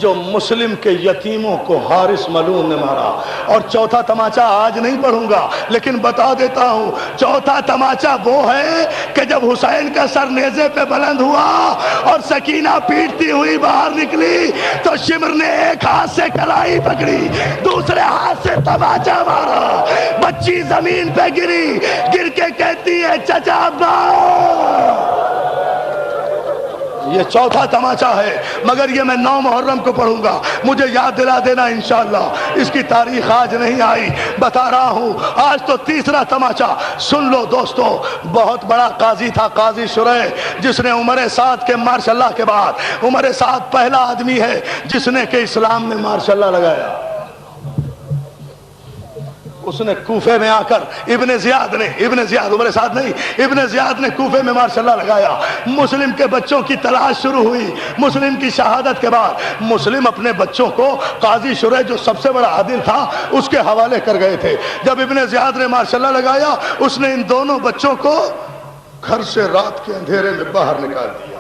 جو مسلم کے یتیموں کو حارث ملعون نے مارا۔ اور چوتھا تماچا آج نہیں پڑھوں گا لیکن بتا دیتا ہوں، چوتھا تماچا وہ ہے کہ جب حسین کا سر نیزے پہ بلند ہوا اور سکینہ پیٹتی ہوئی باہر نکلی تو شمر نے ایک ہاتھ سے کلائی پکڑی، دوسرے ہاتھ سے تماچا مارا، بچی زمین پہ گری، گر کے کہتی ہے چچا ابا۔ یہ چوتھا تماچا ہے، مگر یہ میں 9 محرم کو پڑھوں گا، مجھے یاد دلا دینا انشاءاللہ۔ اس کی تاریخ آج نہیں آئی، بتا رہا ہوں آج تو تیسرا تماچا۔ سن لو دوستو، بہت بڑا قاضی تھا قاضی شریح، جس نے عمر سعد کے ماشاء اللہ کے بعد، عمر سعد پہلا آدمی ہے جس نے کہ اسلام میں ماشاء اللہ لگایا۔ اس نے کوفے میں آ کر ابن زیاد عمر سعد نہیں، ابن زیاد نے کوفے میں ماشاء اللہ لگایا۔ مسلم کے بچوں کی تلاش شروع ہوئی، مسلم کی شہادت کے بعد مسلم اپنے بچوں کو قاضی شریح جو سب سے بڑا عادل تھا اس کے حوالے کر گئے تھے۔ جب ابن زیاد نے ماشاء اللہ لگایا، اس نے ان دونوں بچوں کو گھر سے رات کے اندھیرے میں باہر نکال دیا۔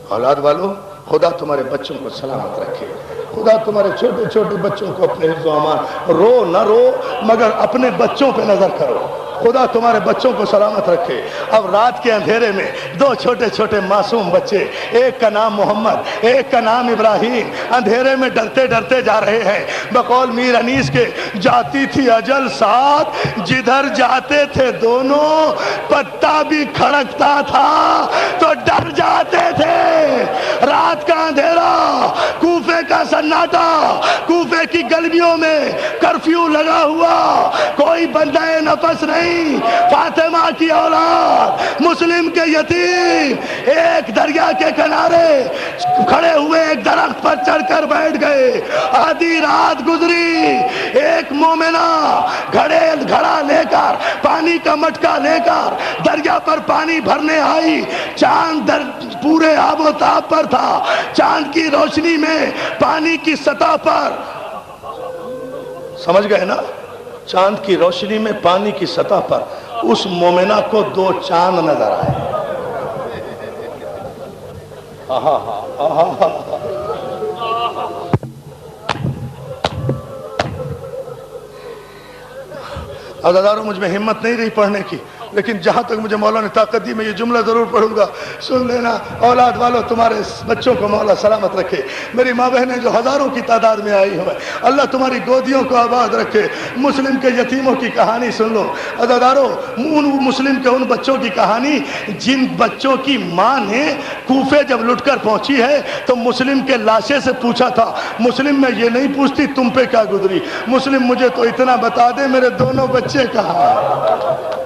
اولاد والوں، خدا تمہارے بچوں کو سلامت رکھے، خدا تمہارے چھوٹے چھوٹے بچوں کو اپنے حفظ و امان، رو نہ رو مگر اپنے بچوں پہ نظر کرو، خدا تمہارے بچوں کو سلامت رکھے۔ اب رات کے اندھیرے میں 2 چھوٹے چھوٹے معصوم بچے، ایک کا نام محمد ایک کا نام ابراہیم، اندھیرے میں ڈرتے ڈرتے جا رہے ہیں۔ بقول میر انیس کے جاتی تھی اجل ساتھ، جدھر جاتے تھے دونوں پتا بھی کھڑکتا تھا تو ڈر جاتے تھے۔ رات کا اندھیرا، کوفے کا سناٹا، کوفے کی گلیوں میں کرفیو لگا ہوا، کوئی بندہ نفس نہیں۔ فاطمہ کی اولاد، مسلم کے یتیم ایک دریا کے کنارے کھڑے ہوئے ایک درخت پر چڑھ کر بیٹھ گئے۔ آدھی رات گزری، ایک مومنہ گھڑا لے کر، پانی کا مٹکا لے کر دریا پر پانی بھرنے آئی۔ چاند پورے آب و تاب پر تھا، چاند کی روشنی میں پانی کی سطح پر، سمجھ گئے نا، چاند کی روشنی میں پانی کی سطح پر اس مومنہ کو 2 چاند نظر آئے۔ عزادارو، مجھ میں ہمت نہیں رہی پڑھنے کی، لیکن جہاں تک مجھے مولا نے طاقت دی میں یہ جملہ ضرور پڑھوں گا، سن لینا۔ اولاد والوں، تمہارے بچوں کو مولا سلامت رکھے۔ میری ماں بہنیں جو ہزاروں کی تعداد میں آئی ہوئے، اللہ تمہاری گودیوں کو آباد رکھے۔ مسلم کے یتیموں کی کہانی سن لو عزادارو، مسلم کے ان بچوں کی کہانی جن بچوں کی ماں نے کوفے جب لٹ کر پہنچی ہے تو مسلم کے لاشے سے پوچھا تھا، مسلم میں یہ نہیں پوچھتی تم پہ کیا گزری، مسلم مجھے تو اتنا بتا دے میرے دونوں بچے کہاں ہیں۔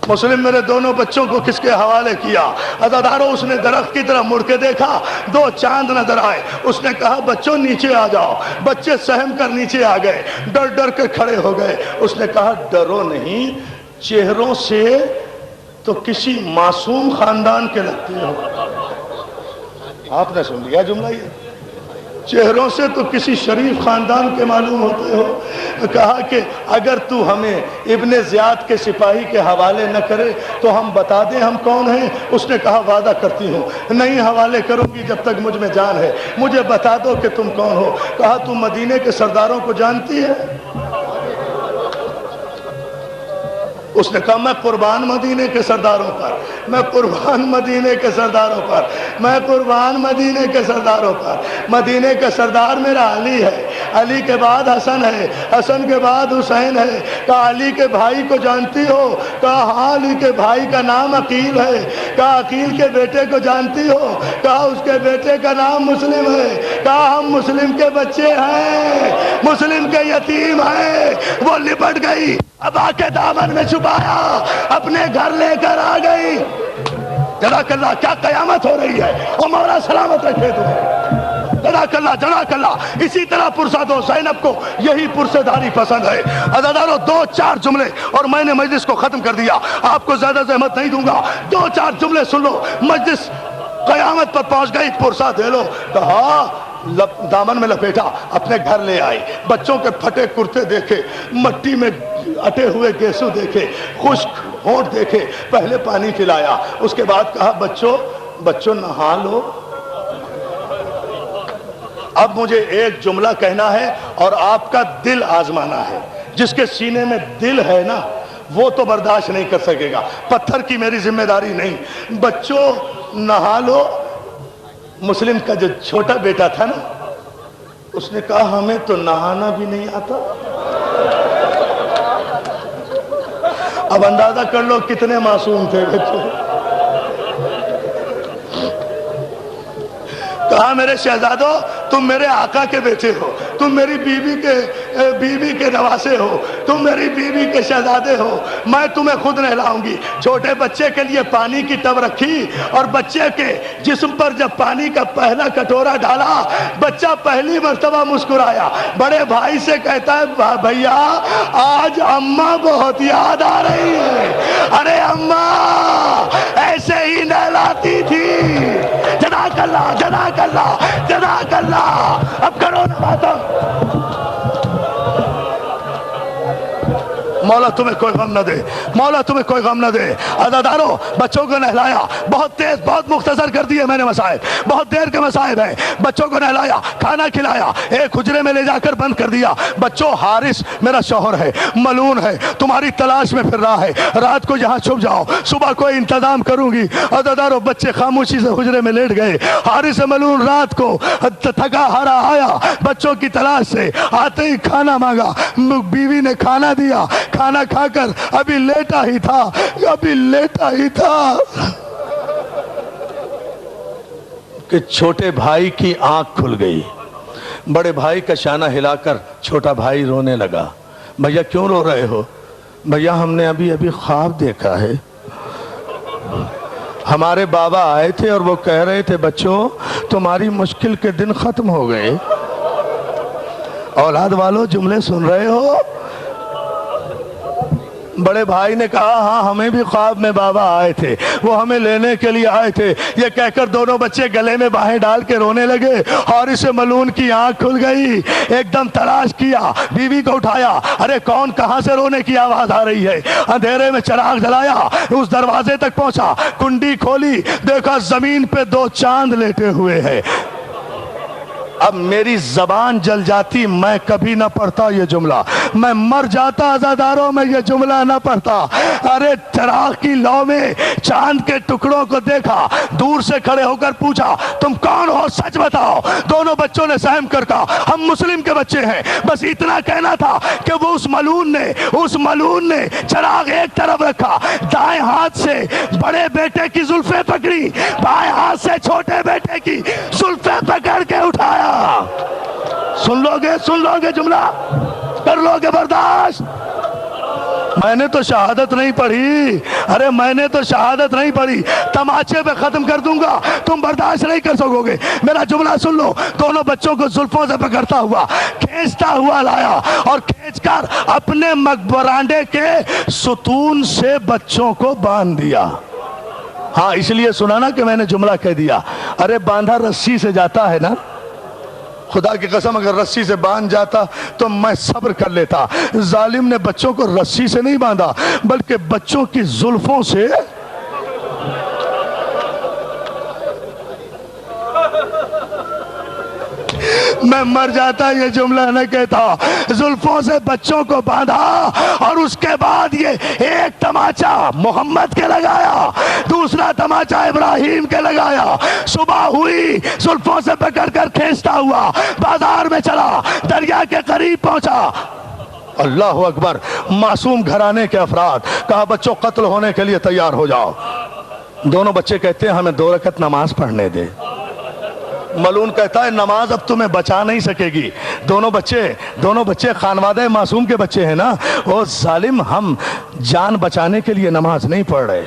مسلم میرے دونوں بچوں کو کس کے حوالے کیا؟ عزادارو، اس نے درخت کی طرف مڑ کے دیکھا، 2 چاند نظر آئے، اس نے کہا بچوں نیچے آ جاؤ۔ بچے سہم کر نیچے آ گئے، ڈر ڈر کے کھڑے ہو گئے۔ اس نے کہا ڈرو نہیں، چہروں سے تو کسی معصوم خاندان کے لگتے ہو۔ آپ نے سن لیا جملہ، یہ چہروں سے تو کسی شریف خاندان کے معلوم ہوتے ہو۔ کہا کہ اگر تو ہمیں ابن زیاد کے سپاہی کے حوالے نہ کرے تو ہم بتا دیں ہم کون ہیں۔ اس نے کہا وعدہ کرتی ہوں نہیں حوالے کروں گی جب تک مجھ میں جان ہے، مجھے بتا دو کہ تم کون ہو۔ کہا تم مدینے کے سرداروں کو جانتی ہے؟ اس نے کہا میں قربان مدینے کے سرداروں پر، میں قربان مدینے کے سرداروں پر، میں قربان مدینے کے سرداروں پر۔ مدینے کا سردار میرا علی ہے، علی کے بعد حسن ہے، حسن کے بعد حسین ہے۔ کہا علی کے بھائی کو جانتی ہو؟ کہا ہاں، علی کے بھائی کا نام عقیل ہے۔ کہا عقیل کے بیٹے کو جانتی ہو؟ کہا اس کے بیٹے کا نام مسلم ہے۔ کہا ہم مسلم کے بچے ہیں، مسلم کے یتیم ہیں۔ وہ لپٹ گئی، اب آ کے دامن میں چھپایا، اپنے گھر لے کر آ گئی۔ جزاک اللہ، کیا قیامت ہو رہی ہے، اور مولا سلامت رکھے تمہیں۔ جزاک اللہ، جزاک اللہ۔ اسی طرح پرسہ دو، زینب کو یہی پرسہ داری پسند ہے۔ عزادارو، 2-4 جملے اور میں نے مجلس کو ختم کر دیا، آپ کو زیادہ زحمت نہیں دوں گا۔ 2-4 جملے سن لو، مجلس قیامت پر پہنچ گئی، پرسہ دے لو۔ کہا دامن میں لپیٹا، اپنے گھر لے آئی، بچوں کے پھٹے کرتے دیکھے، مٹی میں اٹے ہوئے گیسو دیکھے، خشک ہونٹ دیکھے، پہلے پانی پلایا، اس کے بعد کہا بچوں نہا لو۔ اب مجھے ایک جملہ کہنا ہے اور آپ کا دل آزمانا ہے۔ جس کے سینے میں دل ہے نا وہ تو برداشت نہیں کر سکے گا، پتھر کی میری ذمہ داری نہیں۔ بچوں نہا لو۔ مسلم کا جو چھوٹا بیٹا تھا نا، اس نے کہا ہمیں تو نہانا بھی نہیں آتا۔ اب اندازہ کر لو کتنے معصوم تھے بچے۔ کہا میرے شہزادو، تم میرے آقا کے بیٹے ہو، تم میری بیوی کے نواسے ہو، تم میری بیوی کے شہزادے ہو، میں تمہیں خود نہلاؤں گی۔ چھوٹے بچے کے لیے پانی کی ٹب رکھی اور بچے کے جسم پر جب پانی کا پہلا کٹورا ڈالا، بچہ پہلی مرتبہ مسکرایا۔ بڑے بھائی سے کہتا ہے بھیا آج اماں بہت یاد آ رہی ہے۔ ارے اماں ایسے ہی نہلاتی تھی۔ جزاک اللہ، جزاک اللہ، جزاک اللہ۔ اب کرو نا باتوں۔ مولا تمہیں کوئی غم نہ دے، مولا تمہیں کوئی غم نہ دے۔ عزادارو، بچوں کو نہلایا، بہت تیز بہت مختصر کر دیے میں نے مسائب، بہت دیر کے مسائب ہیں۔ بچوں کو نہلایا، کھانا کھلایا، ایک حجرے میں لے جا کر بند کر دیا۔ بچوں حارث میرا شوہر ہے، ملون ہے، تمہاری تلاش میں پھر رہا ہے، رات کو یہاں چھپ جاؤ، صبح کوئی انتظام کروں گی۔ عزادارو، بچے خاموشی سے حجرے میں لیٹ گئے۔ حارث ملون رات کو تھکا ہارا آیا بچوں کی تلاش سے، آتے ہی کھانا مانگا، بیوی نے کھانا دیا، کھانا کھا کر ابھی لیٹا ہی تھا کہ چھوٹے بھائی کی آنکھ کھل گئی۔ بڑے بھائی کا شانہ ہلا کر چھوٹا بھائی رونے لگا۔ بھیا کیوں رو رہے ہو؟ بھیا ہم نے ابھی خواب دیکھا ہے، ہمارے بابا آئے تھے اور وہ کہہ رہے تھے بچوں تمہاری مشکل کے دن ختم ہو گئے۔ اولاد والوں جملے سن رہے ہو؟ بڑے بھائی نے کہا ہاں ہمیں بھی خواب میں بابا آئے تھے، وہ ہمیں لینے کے لیے آئے تھے۔ یہ کہہ کر دونوں بچے گلے میں باہیں ڈال کے رونے لگے۔ حارث ملون کی آنکھ کھل گئی، ایک دم تلاش کیا، بیوی کو اٹھایا، ارے کون کہاں سے رونے کی آواز آ رہی ہے؟ اندھیرے میں چراغ جلایا، اس دروازے تک پہنچا، کنڈی کھولی، دیکھا زمین پہ 2 چاند لیٹے ہوئے ہیں۔ اب میری زبان جل جاتی میں کبھی نہ پڑھتا یہ جملہ، میں مر جاتا عزاداروں میں یہ جملہ نہ پڑھتا۔ ارے چراغ کی لو میں چاند کے ٹکڑوں کو دیکھا، دور سے کھڑے ہو کر پوچھا تم کون ہو سچ بتاؤ۔ دونوں بچوں نے سہم کر کہا ہم مسلم کے بچے ہیں۔ بس اتنا کہنا تھا کہ وہ اس ملعون نے چراغ ایک طرف رکھا، دائیں ہاتھ سے بڑے بیٹے کی زلفیں پکڑی، بائیں ہاتھ سے چھوٹے بیٹے کی زلفیں پکڑ کے اٹھایا۔ سن لو گے جملہ، کر لو گے برداشت؟ میں نے تو شہادت نہیں پڑھی، ارے میں نے تو شہادت نہیں پڑھی، تماچے پہ ختم کر دوں گا، تم برداشت نہیں کر سکو گے۔ میرا جملہ سن لو۔ دونوں بچوں کو زلفوں سے پکڑتا ہوا کھینچتا ہوا لایا اور کھینچ کر اپنے مقبرانڈے کے ستون سے بچوں کو باندھ دیا۔ ہاں اس لیے سنا نا کہ میں نے جملہ کہہ دیا۔ ارے باندھا رسی سے جاتا ہے نا، خدا کی قسم اگر رسی سے باندھ جاتا تو میں صبر کر لیتا۔ ظالم نے بچوں کو رسی سے نہیں باندھا بلکہ بچوں کی زلفوں سے۔ میں مر جاتا یہ جملہ نہ کہتا۔ زلفوں سے بچوں کو باندھا اور اس کے بعد یہ ایک تماچا محمد کے لگایا، دوسرا تماچا ابراہیم کے لگایا۔ صبح ہوئی، زلفوں سے پکڑ کر کھینچتا ہوا بازار میں چلا، دریا کے قریب پہنچا۔ اللہ اکبر، معصوم گھرانے کے افراد، کہا بچوں قتل ہونے کے لیے تیار ہو جاؤ۔ دونوں بچے کہتے ہیں ہمیں 2 رکعت نماز پڑھنے دے۔ ملعون کہتا ہے نماز اب تمہیں بچا نہیں سکے گی۔ دونوں بچے خانوادہ معصوم کے بچے ہیں نا۔ او ظالم، ہم جان بچانے کے لیے نماز نہیں پڑھ رہے،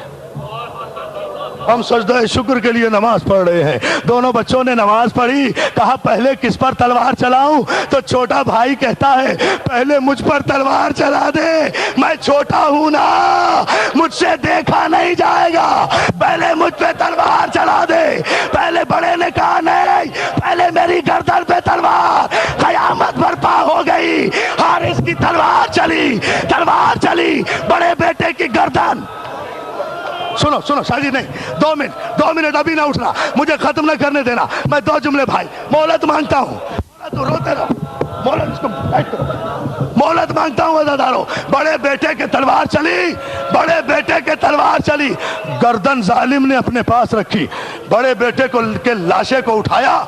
ہم سجدہ شکر کے لیے نماز پڑھ رہے ہیں۔ دونوں بچوں نے نماز پڑھی، کہا پہلے کس پر تلوار چلاؤں؟ تو چھوٹا بھائی کہتا ہے پہلے مجھ پر تلوار چلا دے، میں چھوٹا ہوں نا، مجھ سے دیکھا نہیں جائے گا، پہلے مجھ پہ تلوار چلا دے۔ پہلے بڑے نے کہا نہیں، پہلے میری گردن پہ تلوار۔ قیامت برپا ہو گئی، حارث کی تلوار چلی، بڑے بیٹے کی گردن۔ سنو شاہجی نہیں، 2 منٹ ابھی نہ اٹھنا، مجھے ختم نہ کرنے دینا۔ میں 2 جملے بھائی مہلت مانگتا ہوں، تو روتے رہو، مہلت مانگتا ہوں عزادارو۔ بڑے بیٹے کے تلوار چلی، گردن ظالم نے اپنے پاس رکھی، بڑے بیٹے کے لاشے کو اٹھایا۔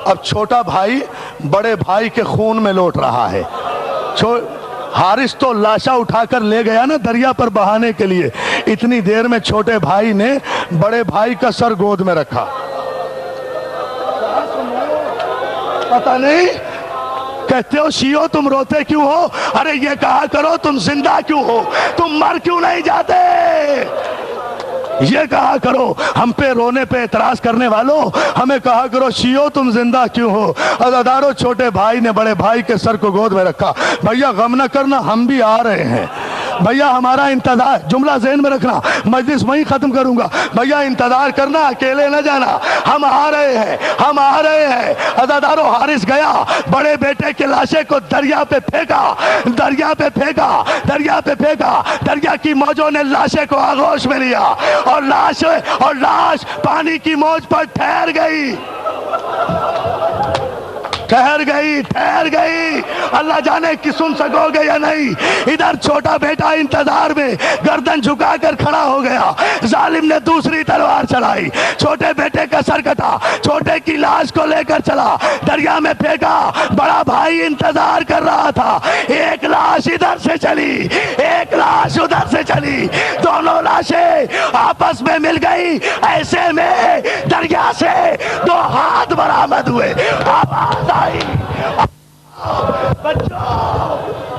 اب چھوٹا بھائی بڑے بھائی کے خون میں لوٹ رہا ہے۔ حارث تو لاشا اٹھا کر لے گیا نا دریا پر بہانے کے لیے، اتنی دیر میں چھوٹے بھائی نے بڑے بھائی کا سر گود میں رکھا۔ پتہ نہیں کہتے ہو شیعو تم روتے کیوں ہو؟ ارے یہ کہا کرو تم زندہ کیوں ہو، تم مر کیوں نہیں جاتے؟ یہ کہا کرو ہم پہ رونے پہ اعتراض کرنے والوں، ہمیں کہا کرو شیعو تم زندہ کیوں ہو؟ عزادارو چھوٹے بھائی نے بڑے بھائی کے سر کو گود میں رکھا۔ بھیا غم نہ کرنا، ہم بھی آ رہے ہیں، بھیا ہمارا انتظار، جملہ ذہن میں رکھنا، مجلس وہیں ختم کروں گا، بھیا انتظار کرنا، اکیلے نہ جانا، ہم آ رہے ہیں۔ عزادارو حارث گیا، بڑے بیٹے کے لاشے کو دریا پہ پھینکا، دریا کی موجوں نے لاشے کو آغوش میں لیا اور لاش پانی کی موج پر ٹھہر گئی۔ اللہ جانے کہ سن سکو گے یا نہیں۔ ادھر چھوٹا بیٹا انتظار میں گردن جھکا کر کھڑا ہو گیا، ظالم نے دوسری تلوار چلائی، چھوٹے بیٹے کا سر کٹا، چھوٹے کی لاش کو لے کر چلا، دریا میں پھینکا۔ بڑا بھائی انتظار کر رہا تھا، ایک لاش ادھر سے چلی، ایک لاش ادھر سے چلی، دونوں لاشیں آپس میں مل گئی۔ ایسے میں دریا سے 2 ہاتھ برآمد ہوئے، آواز آئی بچوں